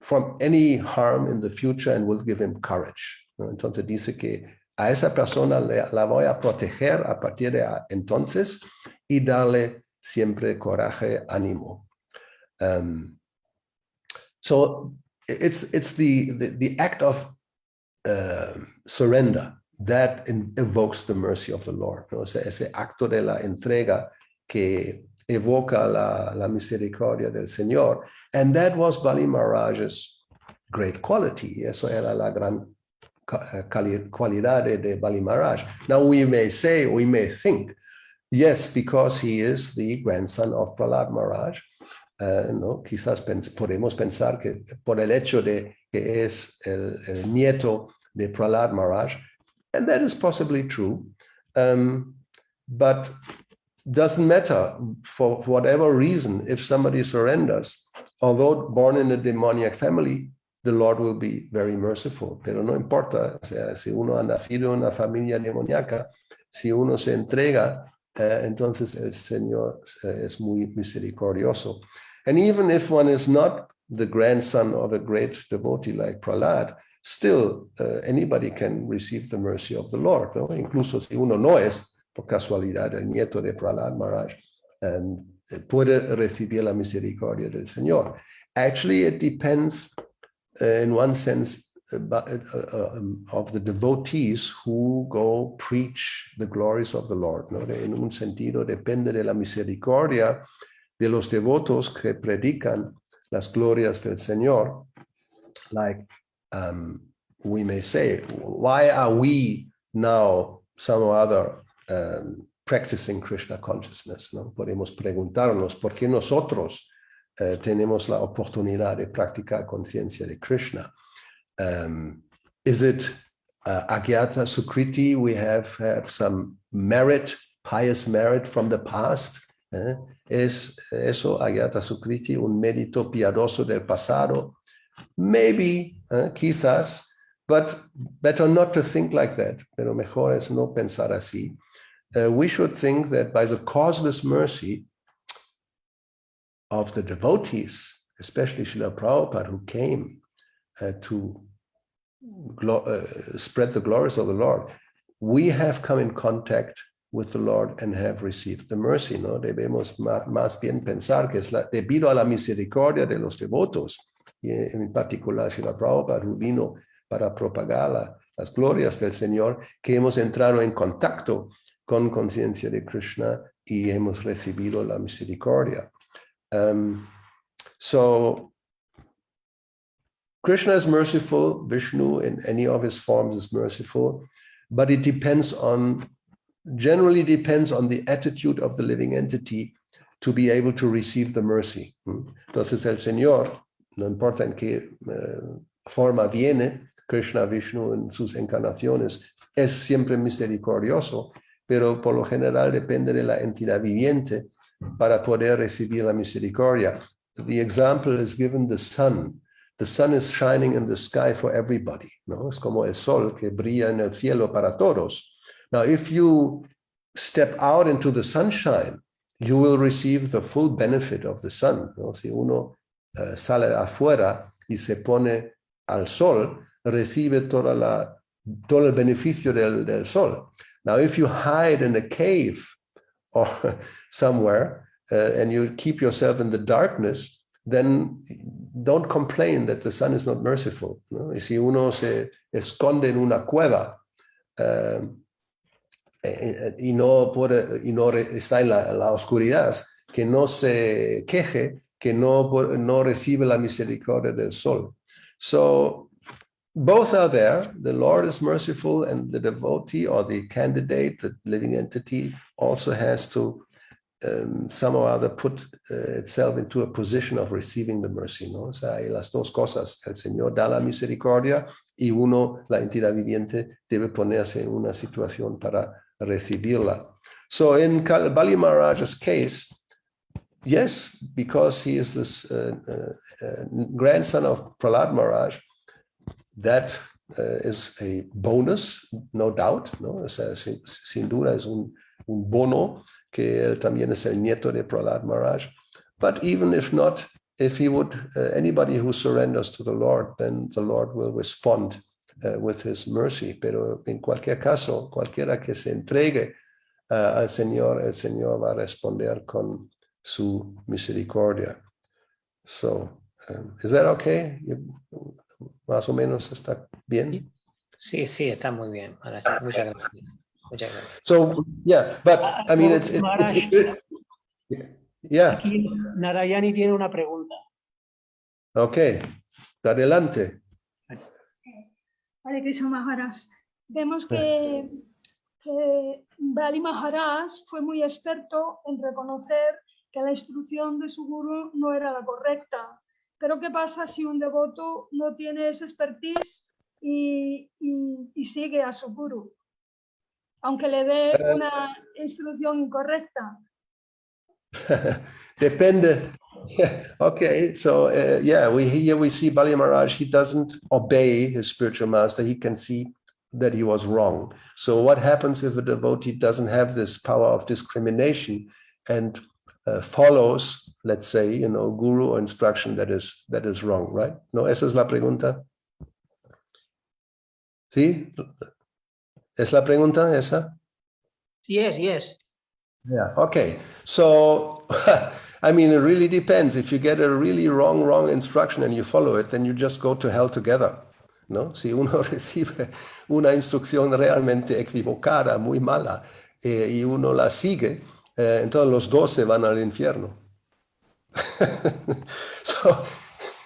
A: from any harm in the future and will give him courage. Entonces dice que a esa persona la voy a proteger a partir de entonces y darle siempre coraje, ánimo. So it's the act of surrender that evokes the mercy of the Lord. ¿No? Ese acto de la entrega que evoca la misericordia del Señor. And that was Bali Mahārāja's great quality. Eso era la gran cualidad de Bali Mahārāja. Now we may think, yes, because he is the grandson of Prahlāda Mahārāja. ¿No? Quizás podemos pensar que por el hecho de que es el nieto de Prahlāda Mahārāja, and that is possibly true, but doesn't matter for whatever reason. If somebody surrenders, although born in a demoniac family, the Lord will be very merciful. Pero no importa, o sea, si uno ha nacido en una familia demoníaca, si uno se entrega, entonces el Señor es muy misericordioso. And even if one is not the grandson of a great devotee like Prahlāda, still anybody can receive the mercy of the Lord. ¿No? Incluso si uno no es por casualidad el nieto de Prahlāda Mahārāja, puede recibir la misericordia del Señor. Actually, it depends in one sense of the devotees who go preach the glories of the Lord. ¿No? En un sentido, depende de la misericordia de los devotos que predican las glorias del Señor. Like we may say, why are we now some other practicing Krishna consciousness? ¿No? Podemos preguntarnos por qué nosotros tenemos la oportunidad de practicar conciencia de Krishna. Is it Agyata Sukriti? We have had some merit, pious merit from the past. ¿Es eso Agyata Sukriti un mérito piadoso del pasado? Maybe, quizás, but better not to think like that. Pero mejor es no pensar así. We should think that by the causeless mercy of the devotees, especially Srila Prabhupada, who came to spread the glories of the Lord, we have come in contact with the Lord and have received the mercy. ¿No? Debemos más bien pensar que es debido a la misericordia de los devotos, y en particular Srila Prabhupada, who vino para propagar las glorias del Señor, que hemos entrado en contacto con conciencia de Krishna y hemos recibido la misericordia. So Krishna is merciful, Vishnu in any of his forms is merciful, but it generally depends on the attitude of the living entity to be able to receive the mercy. Entonces el Señor, no importa en qué forma viene, Krishna, Vishnu en sus encarnaciones, es siempre misericordioso, pero por lo general depende de la entidad viviente para poder recibir la misericordia. The example is given the sun. The sun is shining in the sky for everybody. ¿No? Es como el sol que brilla en el cielo para todos. Now, if you step out into the sunshine, you will receive the full benefit of the sun. ¿No? Si uno sale afuera y se pone al sol, recibe todo el beneficio del sol. Now, if you hide in a cave or somewhere and you keep yourself in the darkness, then don't complain that the sun is not merciful. ¿No? Y si uno se esconde en una cueva y no está en la oscuridad, que no se queje, que no recibe la misericordia del sol. So both are there. The Lord is merciful, and the devotee or the candidate, the living entity, also has to somehow or other put itself into a position of receiving the mercy. ¿No? O sea, hay las dos cosas. El Señor da la misericordia y uno, la entidad viviente, debe ponerse en una situación para recibirla. So in Bali Mahārāja's case, yes, because he is this grandson of Prahlāda Mahārāja, that is a bonus, no doubt, ¿no? O sea, sin duda es un bono que él también es el nieto de Prahlāda Mahārāja. But even if not, if he would, anybody who surrenders to the Lord, then the Lord will respond with his mercy. Pero en cualquier caso, cualquiera que se entregue al Señor, el Señor va a responder con su misericordia. So, is that okay? Más o menos está bien?
C: Sí, está muy bien. Muchas gracias. Muchas gracias.
A: So, yeah, but I mean, it's yeah.
B: Aquí Narayani tiene una pregunta.
A: Okay, adelante.
D: Hare Krishna Maharaj. Vemos que Bali Maharaj fue muy experto en reconocer que la instrucción de su gurú no era la correcta. Pero ¿qué pasa si un devoto no tiene esa expertise y sigue a su gurú? Aunque le dé una instrucción incorrecta.
A: Depende. Okay, so yeah, we see Bali Maharaj, he doesn't obey his spiritual master. He can see that he was wrong. So what happens if a devotee doesn't have this power of discrimination and follows, let's say, guru or instruction that is wrong, right? No, esa es la pregunta. ¿Sí? ¿Es la pregunta esa?
B: Yes.
A: Yeah, okay. So, I mean, it really depends. If you get a really wrong instruction and you follow it, then you just go to hell together, ¿no? Si uno recibe una instrucción realmente equivocada, muy mala, y uno la sigue, entonces los dos se van al infierno. So,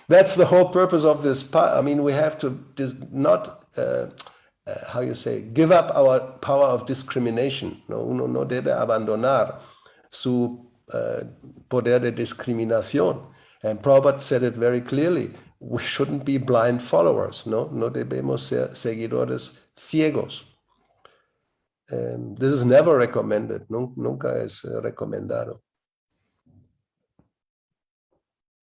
A: that's the whole purpose of this. I mean, we have to not... how you say, give up our power of discrimination. No, uno no debe abandonar su poder de discriminación. And Prabhupada said it very clearly. We shouldn't be blind followers. No debemos ser seguidores ciegos. And this is never recommended. Nunca es recomendado.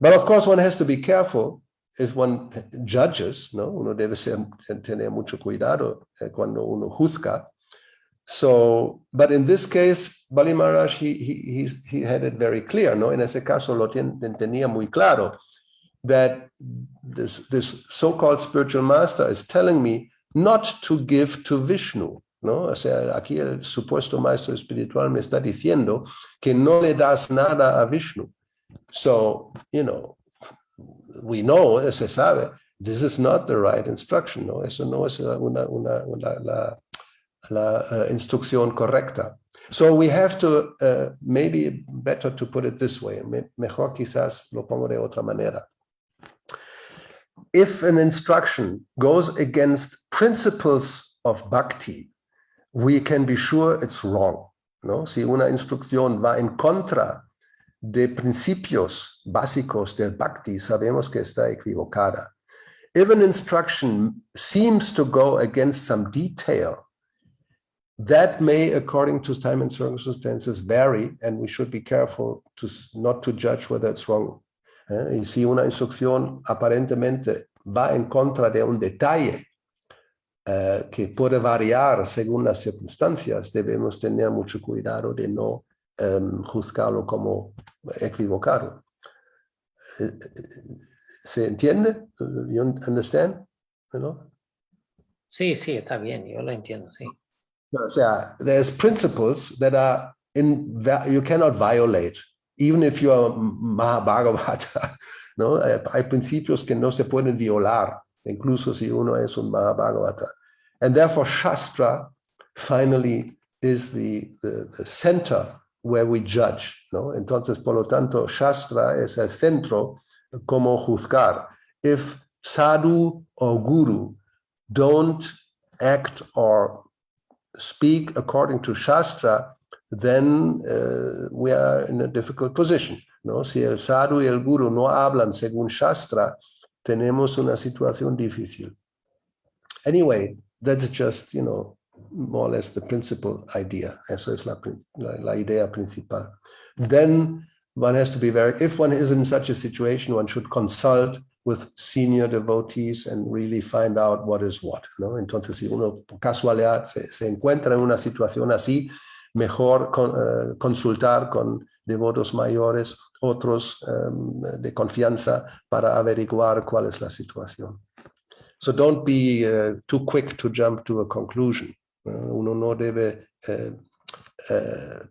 A: But of course, one has to be careful. If one judges, ¿no? Uno debe tener mucho cuidado cuando uno juzga. So, but in this case, Bali Maharaj, he had it very clear, ¿no? En ese caso lo tenía muy claro that this so-called spiritual master is telling me not to give to Vishnu, ¿no? O sea, aquí el supuesto maestro espiritual me está diciendo que no le das nada a Vishnu. So, we know, se sabe, this is not the right instruction, ¿no? Eso no es la instrucción correcta. So we have to, maybe better to put it this way, mejor quizás lo pongo de otra manera. If an instruction goes against principles of bhakti, we can be sure it's wrong, ¿no? Si una instrucción va en contra de principios básicos del bhakti, sabemos que está equivocada. If an instruction seems to go against some detail, that may, according to time and circumstances, vary, and we should be careful not to judge whether it's wrong. Y si una instrucción aparentemente va en contra de un detalle que puede variar según las circunstancias, debemos tener mucho cuidado de no juzgarlo como equivocado. ¿Se entiende? You understand? ¿No?
C: Sí, está bien, yo lo entiendo, sí.
A: O sea, there's principles that are you cannot violate, even if you are Mahabhagavata, ¿no? Hay principios que no se pueden violar, incluso si uno es un Mahabhagavata. And therefore, Shastra finally is the center where we judge, ¿no? Entonces, por lo tanto, Shastra es el centro como juzgar. If sadhu or guru don't act or speak according to Shastra, then we are in a difficult position, ¿no? Si el sadhu y el guru no hablan según Shastra, tenemos una situación difícil. Anyway, that's just, more or less the principal idea. Eso es la idea principal. Then one has to be if one is in such a situation, one should consult with senior devotees and really find out what is what, ¿no? Entonces, si uno por casualidad se encuentra en una situación así, mejor consultar con devotos mayores, otros de confianza para averiguar cuál es la situación. So don't be too quick to jump to a conclusion. Uno no debe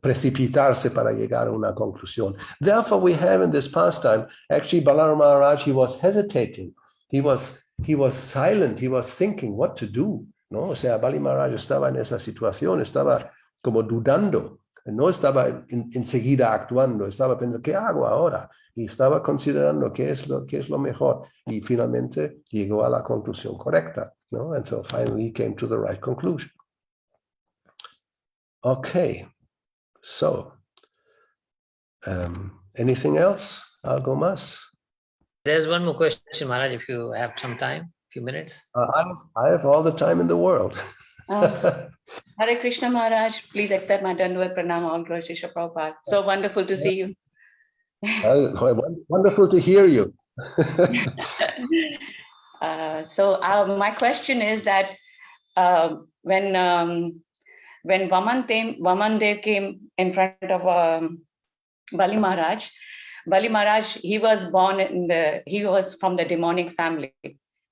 A: precipitarse para llegar a una conclusión. Therefore, we have in this pastime, actually Prahlāda Mahārāja, he was hesitating. He was silent. He was thinking what to do, ¿no? O sea, Bali Mahārāja estaba en esa situación, estaba como dudando, no estaba enseguida actuando, estaba pensando, ¿qué hago ahora? Y estaba considerando qué es lo mejor. Y finalmente llegó a la conclusión correcta, ¿no? And so finally he came to the right conclusion. Okay, so anything else? ¿Algo más?
C: There's one more question, Maharaj, if you have some time, few minutes.
A: I have all the time in the world.
E: Hare Krishna Maharaj, please accept my Dandavat Pranam, all glory to Srila Prabhupada. So wonderful to see you.
A: Wonderful to hear you.
E: So my question is that when Vamanadeva came in front of Bali Mahārāja, he was he was from the demonic family.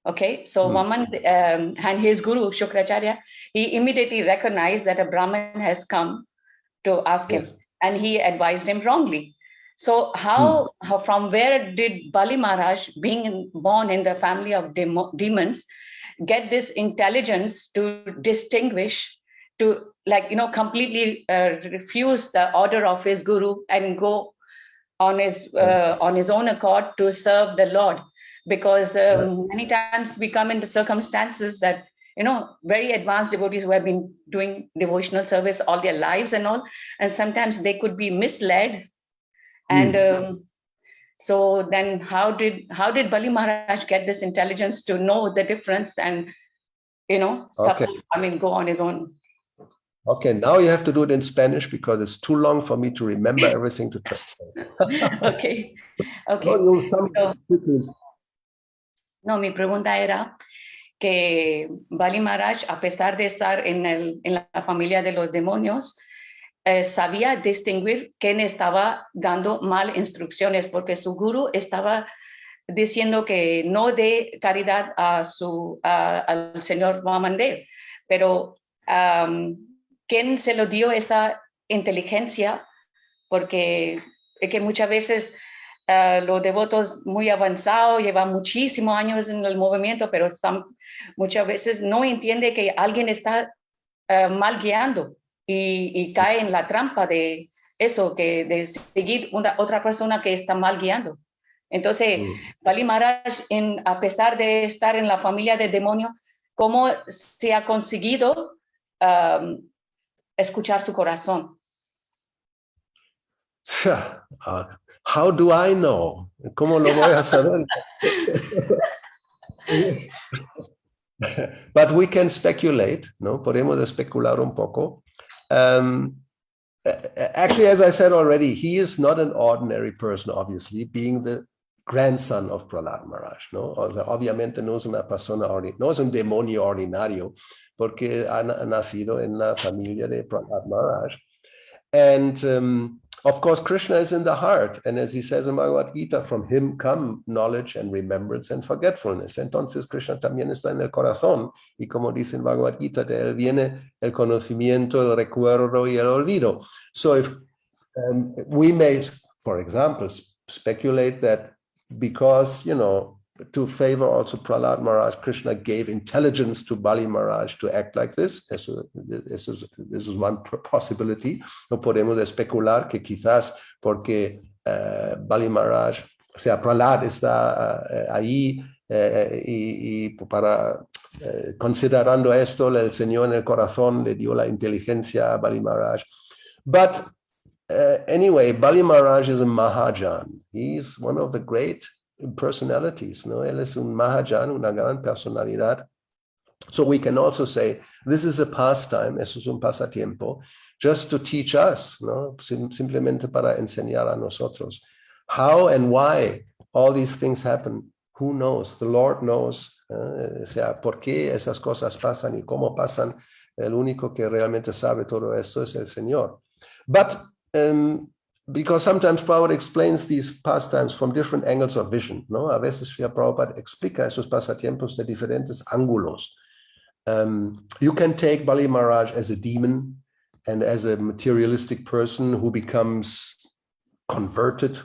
E: Okay, so Vaman and his guru Shukracharya, he immediately recognized that a Brahmin has come to ask him, and he advised him wrongly. So how from where did Bali Mahārāja, being born in the family of demons, get this intelligence to distinguish, to completely refuse the order of his guru and go on his own accord to serve the Lord? Because many times we come into circumstances that, very advanced devotees who have been doing devotional service all their lives and all, and sometimes they could be misled. And so then how did Bali Mahārāja get this intelligence to know the difference and, go on his own?
A: Okay, now you have to do it in Spanish because it's too long for me to remember everything to translate.
E: Okay. No, mi pregunta era que Bali Mahārāja, a pesar de estar en la familia de los demonios, sabía distinguir quién estaba dando mal instrucciones, porque su guru estaba diciendo que no dé caridad al Señor Vamanadeva, pero ¿quién se lo dio esa inteligencia? Porque es que muchas veces los devotos muy avanzados llevan muchísimos años en el movimiento, pero muchas veces no entiende que alguien está mal guiando y cae en la trampa de eso, de seguir otra persona que está mal guiando. Entonces, Bali Mahārāja, a pesar de estar en la familia de demonios, ¿cómo se ha conseguido escuchar su corazón?
A: How do I know? ¿Cómo lo voy a saber? But we can speculate, ¿no? Podemos especular un poco. Actually, as I said already, he is not an ordinary person, obviously, being the grandson of Prahlāda Mahārāja, ¿no? O sea, obviamente no es una persona no es un demonio ordinario, porque ha nacido en la familia de Prahlāda Mahārāja. And of course, Krishna is in the heart. And as he says in Bhagavad Gita, from him come knowledge and remembrance and forgetfulness. Entonces, Krishna también está en el corazón. Y como dice en Bhagavad Gita, de él viene el conocimiento, el recuerdo y el olvido. So if we may, for example, speculate that because, to favor also Prahlāda Mahārāja, Krishna gave intelligence to Bali Mahārāja to act like this. This is one possibility. No podemos especular que quizás porque Bali Mahārāja, o sea, Prahlāda está ahí y para considerando esto, el Señor en el corazón le dio la inteligencia a Bali Mahārāja. But anyway, Bali Mahārāja is a Mahajan. He's one of the great personalities, ¿no? Él es un Mahajan, una gran personalidad. So we can also say, this is a pastime, eso es un pasatiempo, just to teach us, ¿no? Simplemente para enseñar a nosotros how and why all these things happen Who knows? The Lord knows. O sea, ¿por qué esas cosas pasan y cómo pasan? El único que realmente sabe todo esto es el Señor. But because sometimes Prabhupada explains these pastimes from different angles of vision, ¿no? A veces Prabhupada explica esos pasatiempos de diferentes ángulos. You can take Bali Maharaj as a demon and as a materialistic person who becomes converted,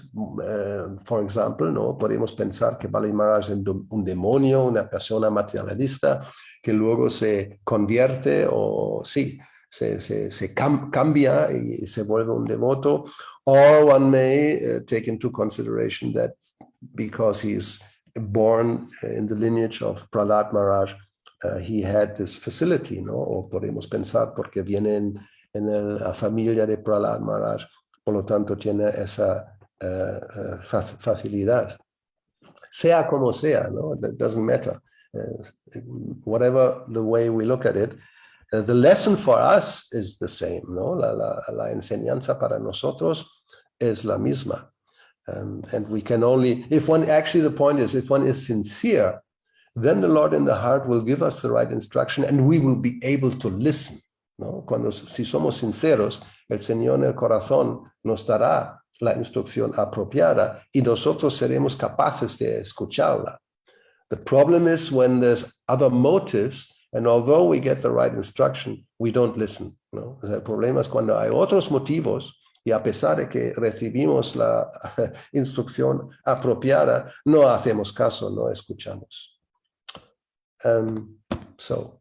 A: for example, ¿no? Podemos pensar que Bali Maharaj es un demonio, una persona materialista que luego se convierte o sí, se cambia y se vuelve un devoto. Or one may take into consideration that because he's born in the lineage of Prahlāda Mahārāja, he had this facility, ¿no? O podemos pensar porque viene en la familia de Prahlāda Mahārāja, por lo tanto tiene esa facilidad. Sea como sea, ¿no? It doesn't matter. Whatever the way we look at it, the lesson for us is the same, ¿no? La enseñanza para nosotros es la misma. And we can only, if one, actually the point is, if one is sincere, then the Lord in the heart will give us the right instruction and we will be able to listen, ¿no? Si somos sinceros, el Señor en el corazón nos dará la instrucción apropiada y nosotros seremos capaces de escucharla. The problem is when there's other motives, and although we get the right instruction, we don't listen, ¿no? El problema es cuando hay otros motivos y a pesar de que recibimos la instrucción apropiada, no hacemos caso, no escuchamos. So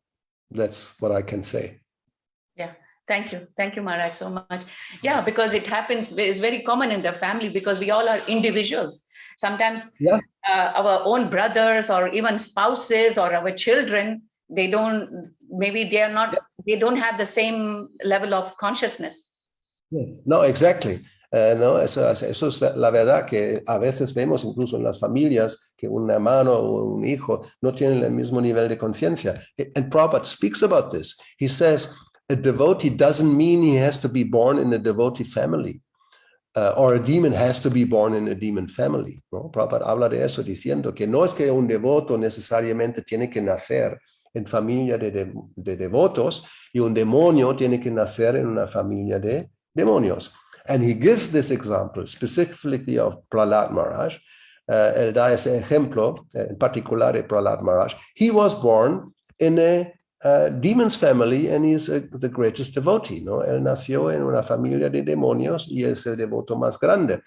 A: that's what I can say.
E: Yeah, thank you, Maharaj, so much. Yeah, because it happens, it's very common in the family because we all are individuals. Sometimes our own brothers or even spouses or our children, they don't have the same level of consciousness.
A: No, exactly. No, eso es la verdad que a veces vemos incluso en las familias que un hermano o un hijo no tienen el mismo nivel de conciencia. And Prabhupada speaks about this. He says a devotee doesn't mean he has to be born in a devotee family. Or a demon has to be born in a demon family, ¿no? Prabhupada habla de eso diciendo que no es que un devoto necesariamente tiene que nacer en familia de devotos y un demonio tiene que nacer en una familia de demonios. And he gives this example specifically of Prahlāda Mahārāja. Él da ese ejemplo en particular de Prahlāda Mahārāja. He was born in a demon's family and he's the greatest devotee, ¿no? Él nació en una familia de demonios y es el devoto más grande.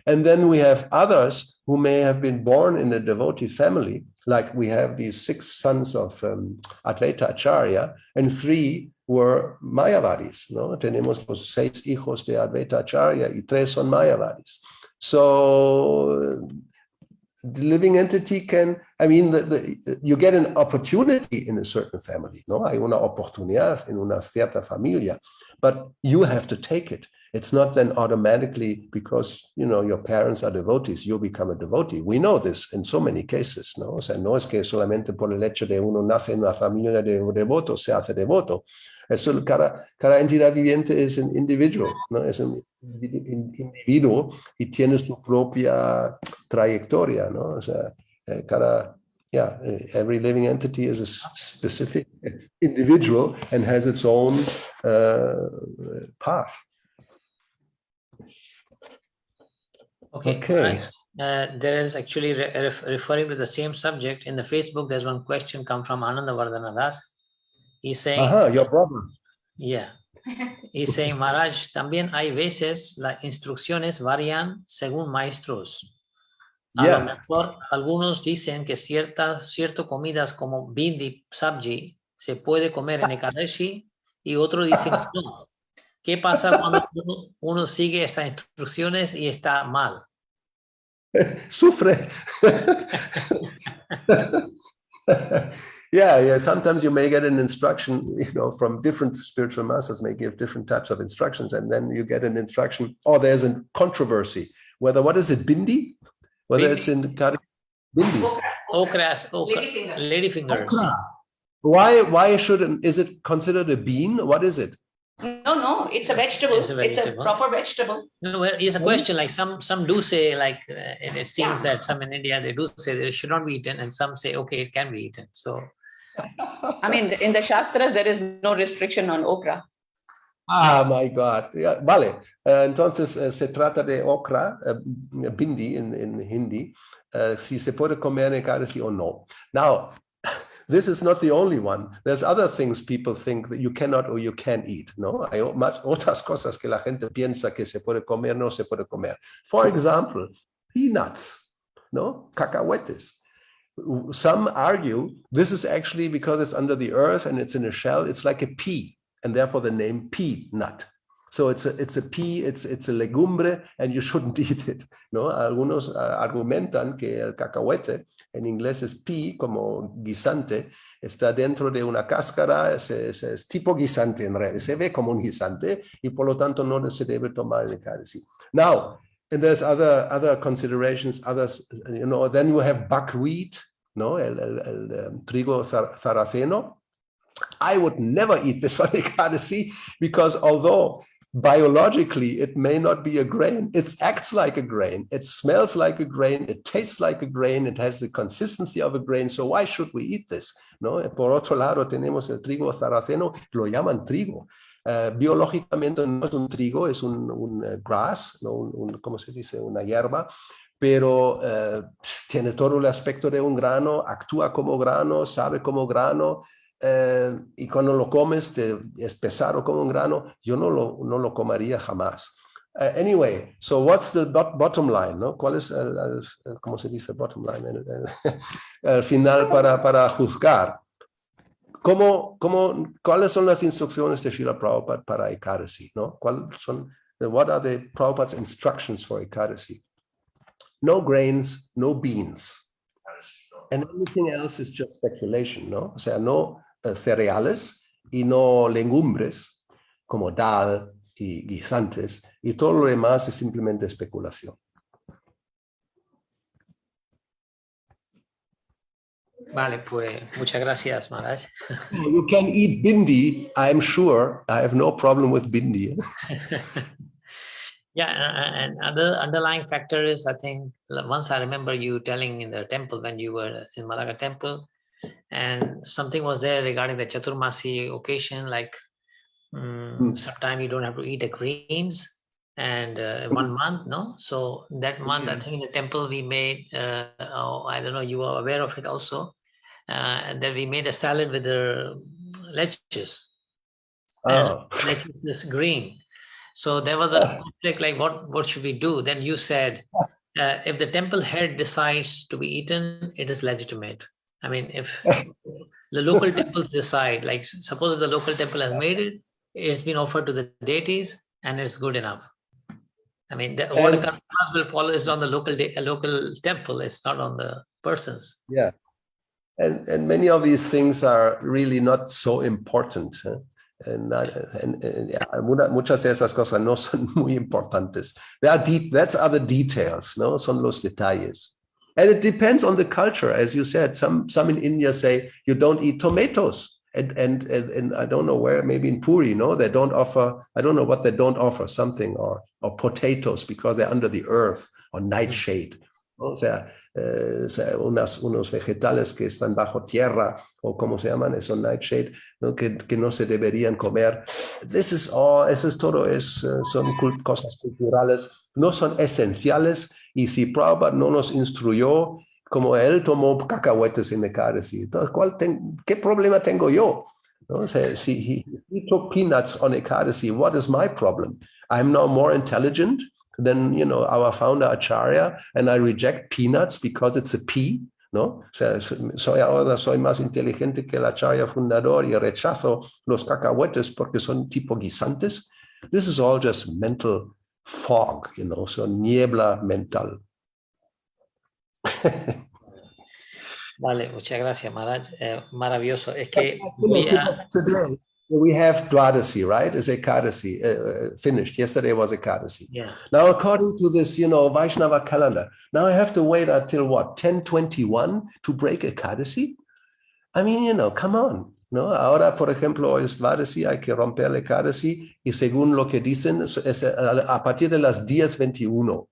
A: And then we have others who may have been born in a devotee family, like we have these 6 sons of Advaita Acharya, and 3 were Mayavadis, ¿no? Tenemos los 6 hijos de Advaita Acharya y 3 son Mayavadis. So the living entity can, I mean, you get an opportunity in a certain family, ¿no? Hay una oportunidad en una cierta familia, but you have to take it. It's not then automatically because, you know, your parents are devotees, you become a devotee. We know this in so many cases, ¿no? O sea, no es que solamente por el hecho de uno nace en una familia de devotos se hace devoto. Eso, cada entidad viviente es un individuo, ¿no? Es un individuo y tiene su propia trayectoria, ¿no? O sea, every living entity is a specific individual and has its own path.
C: Okay. There is actually referring to the same subject in the Facebook. There's one question come from Ananda Vardhana Das. He's saying,
A: your brother.
C: Yeah. He's saying, Maharaj, también hay veces las instrucciones varían según maestros. A lo mejor algunos dicen que ciertas comidas como bindi, sabji, se puede comer en Ekadashi y otros dicen que no. ¿Qué pasa cuando uno sigue estas instrucciones y está mal?
A: Sufre. Yeah, sometimes you may get an instruction, you know, from different spiritual masters may give different types of instructions, and then you get an instruction, or there's a controversy, whether, what is it, bindi? Whether bindi. It's in bindi.
C: Okra, ladyfingers.
A: Why shouldn't, is it considered a bean? What is it?
E: No, it's a vegetable.
C: It's a vegetable.
E: proper vegetable.
C: No, well, it's a question like some do say like, and it seems that some in India, they do say that it should not be eaten, and some say, okay, it can be eaten. So,
E: I mean, in the Shastras, there is no restriction on okra.
A: Ah, my God. Yeah, vale. Entonces, se trata de okra, bindi in Hindi, si se puede comer en Ekadasi or no. Now, this is not the only one. There's other things people think that you cannot or you can eat, no? Hay otras cosas que la gente piensa que se puede comer, no se puede comer. For example, peanuts, no? Cacahuetes. Some argue this is actually because it's under the earth and it's in a shell, it's like a pea, and therefore the name peanut. So it's a pea, it's a legumbre, and you shouldn't eat it, ¿no? Algunos argumentan que el cacahuete, en inglés es pea, como guisante, está dentro de una cáscara, es tipo guisante en realidad, se ve como un guisante, y por lo tanto no se debe tomar en Ekadasi. Now, and there's other considerations, others, you know, then you have buckwheat, no? El trigo sarraceno. I would never eat this on Ekadasi because although biologically it may not be a grain, it acts like a grain, it smells like a grain, it tastes like a grain, it has the consistency of a grain, so why should we eat this? ¿No? Por otro lado tenemos el trigo sarraceno, lo llaman trigo. Biológicamente no es un trigo, es un grass, ¿no? ¿Cómo se dice? Una hierba, pero tiene todo el aspecto de un grano, actúa como grano, sabe como grano, y cuando lo comes es pesado como un grano. Yo no lo comería jamás. Anyway, so what's the bottom line, ¿no? ¿Cuál es cómo se dice bottom line? El final para juzgar. ¿Cuáles son las instrucciones de Srila Prabhupada para Ekadasi, ¿no? What are the Prabhupada's instructions for Ekadasi? No grains, no beans. And everything else is just speculation, ¿no? O sea, no cereales y no legumbres como dal y guisantes, y todo lo demás es simplemente especulación.
C: vale, pues muchas gracias, Maharaj.
A: You can eat bindi, I'm sure. I have no problem with bindi.
C: Yeah, and other underlying factor is, I think, once I remember you telling in the temple when you were in Málaga temple, and something was there regarding the Chaturmasi occasion, like sometime you don't have to eat the greens, and 1 month, no? So that month, I think in the temple we made, I don't know, you are aware of it also, that we made a salad with the lettuce.
A: Oh.
C: Lettuce is green. So there was a conflict, like what should we do? Then you said, if the temple head decides to be eaten, it is legitimate. I mean, if the local temples decide, like suppose if the local temple has made it, it's been offered to the deities and it's good enough. I mean, what the karma will follow is on the local temple, it's not on the persons.
A: Yeah. And many of these things are really not so important. Huh? Muchas de esas cosas no son muy importantes. That's other details, no? Son los detalles. And it depends on the culture, as you said. Some in India say you don't eat tomatoes. And I don't know where, maybe in Puri, no? They don't offer, I don't know what they don't offer, something, or potatoes because they're under the earth or nightshade. O sea, unos vegetales que están bajo tierra, o como se llaman, esos nightshade, ¿no? Que no se deberían comer. This is all, eso es todo, son cosas culturales, no son esenciales, y si Prabhupada no nos instruyó, como él tomó cacahuetes en Ekadasi, entonces, ¿qué problema tengo yo? ¿No? O sea, si he took peanuts on Ekadasi, what is my problem? I'm now more intelligent than, you know, our founder Acharya, and I reject peanuts because it's a pea, ¿no? O sea, soy más inteligente que el Acharya fundador y rechazo los cacahuetes porque son tipo guisantes. This is all just mental fog, you know, so niebla mental.
C: Vale, muchas gracias, Maharaj. Maravilloso. Es que
A: today we have Dwadasi, right? Is Ekadasi finished? Yesterday was Ekadasi.
C: Yeah.
A: Now, according to this, you know, Vaishnava calendar, now I have to wait until what, 10:21 to break Ekadasi? I mean, you know, come on. ¿no? Ahora, por ejemplo, es Dvadasi, hay que romper la Ekadasi, y según lo que dicen, es a partir de las 10:21.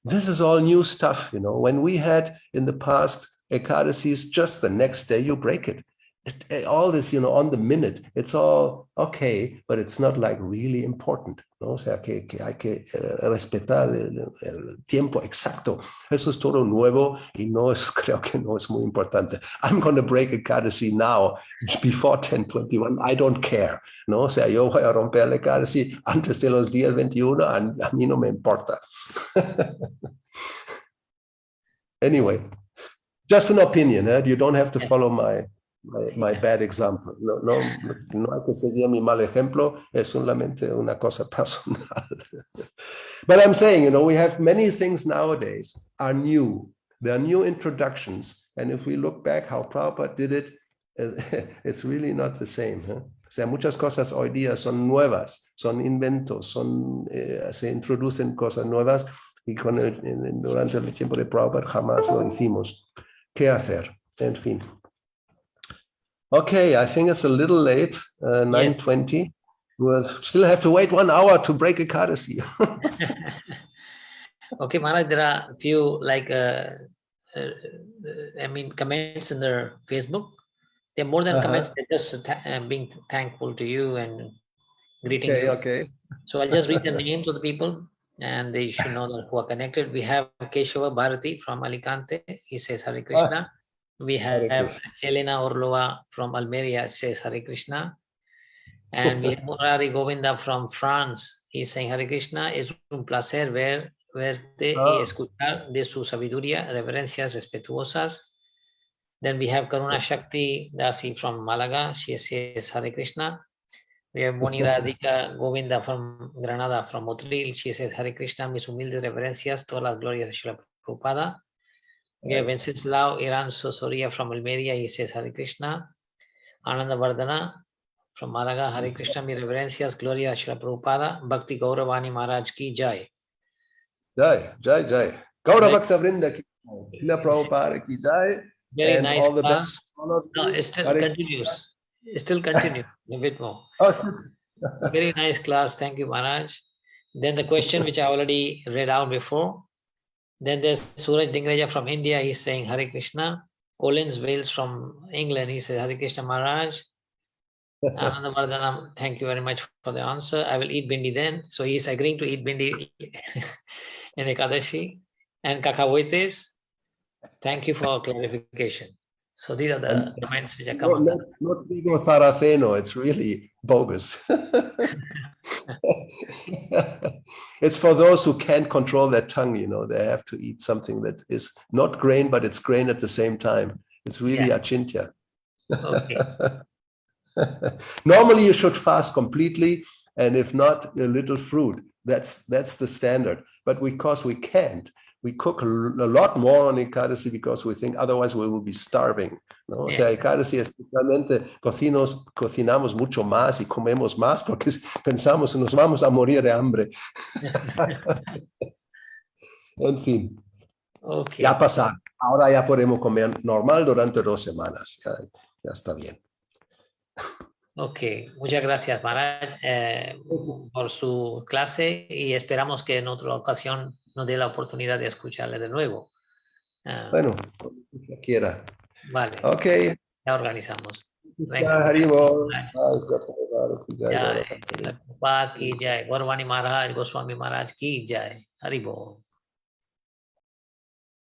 A: This is all new stuff, you know. When we had in the past Ekadasis, just the next day you break it. All this, you know, on the minute, it's all okay, but it's not like really important, ¿no? O sea, que hay que respetar el tiempo exacto. Eso es todo nuevo y no es, creo que no es muy importante. I'm going to break Ekadasi now, before 10:21, I don't care, ¿no? O sea, yo voy a romper la Ekadasi antes de los 10:21, a mí no me importa. Anyway, just an opinion, eh? You don't have to follow my bad example. No hay que seguir mi mal ejemplo, es solamente una cosa personal. But I'm saying, you know, we have many things nowadays are new. There are new introductions. And if we look back how Prabhupada did it, it's really not the same. Huh? O sea, muchas cosas hoy día son nuevas, son inventos, se introducen cosas nuevas y durante el tiempo de Prabhupada jamás lo hicimos. ¿Qué hacer? En fin. Okay, I think it's a little late, 9:20. We'll still have to wait 1 hour to break Ekadasi.
C: Okay, Maharaj, there are a few comments in their Facebook. They're more than comments, they're just being thankful to you and greeting you.
A: Okay.
C: So I'll just read the names of the people and they should know that who are connected. We have Keshava Bharati from Alicante. He says Hare Krishna. We have Elena Orlova from Almeria, says Hare Krishna. And we have Murari Govinda from France. He's saying Hare Krishna. Es un placer verte y escuchar de su sabiduría, reverencias respetuosas. Then we have Karuna Shakti Dasi from Málaga. She says Hare Krishna. We have Moniradika Govinda from Granada, from Motril. She says Hare Krishna, mis humildes reverencias, todas las glorias de Srila Prabhupada. We have Wenceslao Iranzo Soria from Almeria. He says Hare Krishna. Ananda Vardhana from Málaga. Hare Krishna, mis reverencias, gloria a Srila Prabhupada. Bhakti Gauravani Mahārāja ki jai.
A: Jai. Gaura Bhakta Vrinda ki jai. Srila Prabhupada ki jai.
C: Very nice class. No, it still continues. It still continues a bit more. Very nice class. Thank you, Maharaj. Then the question which I already read out before. Then there's Suraj Dingreja from India. He's saying Hare Krishna. Collins Wales from England. He says Hare Krishna Maharaj. Ananda Vardhana, thank you very much for the answer. I will eat bindi then. So he's agreeing to eat bindi in Ekadashi. And Kakavoites, thank you for clarification. So these are the comments which are coming.
A: Not Vigo Saraceno, it's really bogus. It's for those who can't control their tongue, you know, they have to eat something that is not grain, but it's grain at the same time. It's really achintya.
C: Okay.
A: Normally you should fast completely, and if not, a little fruit. That's the standard. But because we can't, we cook a lot more on Ekadasi because we think otherwise we will be starving, ¿no? O sea, Ekadasi especialmente cocinamos mucho más y comemos más porque pensamos que nos vamos a morir de hambre. En fin, ya pasar. Ahora ya podemos comer normal durante 2 semanas. Ya está bien.
C: Ok, muchas gracias, Maharaj, por su clase y esperamos que en otra ocasión nos dé la oportunidad de escucharle de nuevo.
A: Bueno, cuando quiera.
C: Vale.
A: Ok.
C: Ya organizamos. Jai, Gauravani Maharaj, Goswami Maharaj ki jai. Haribol.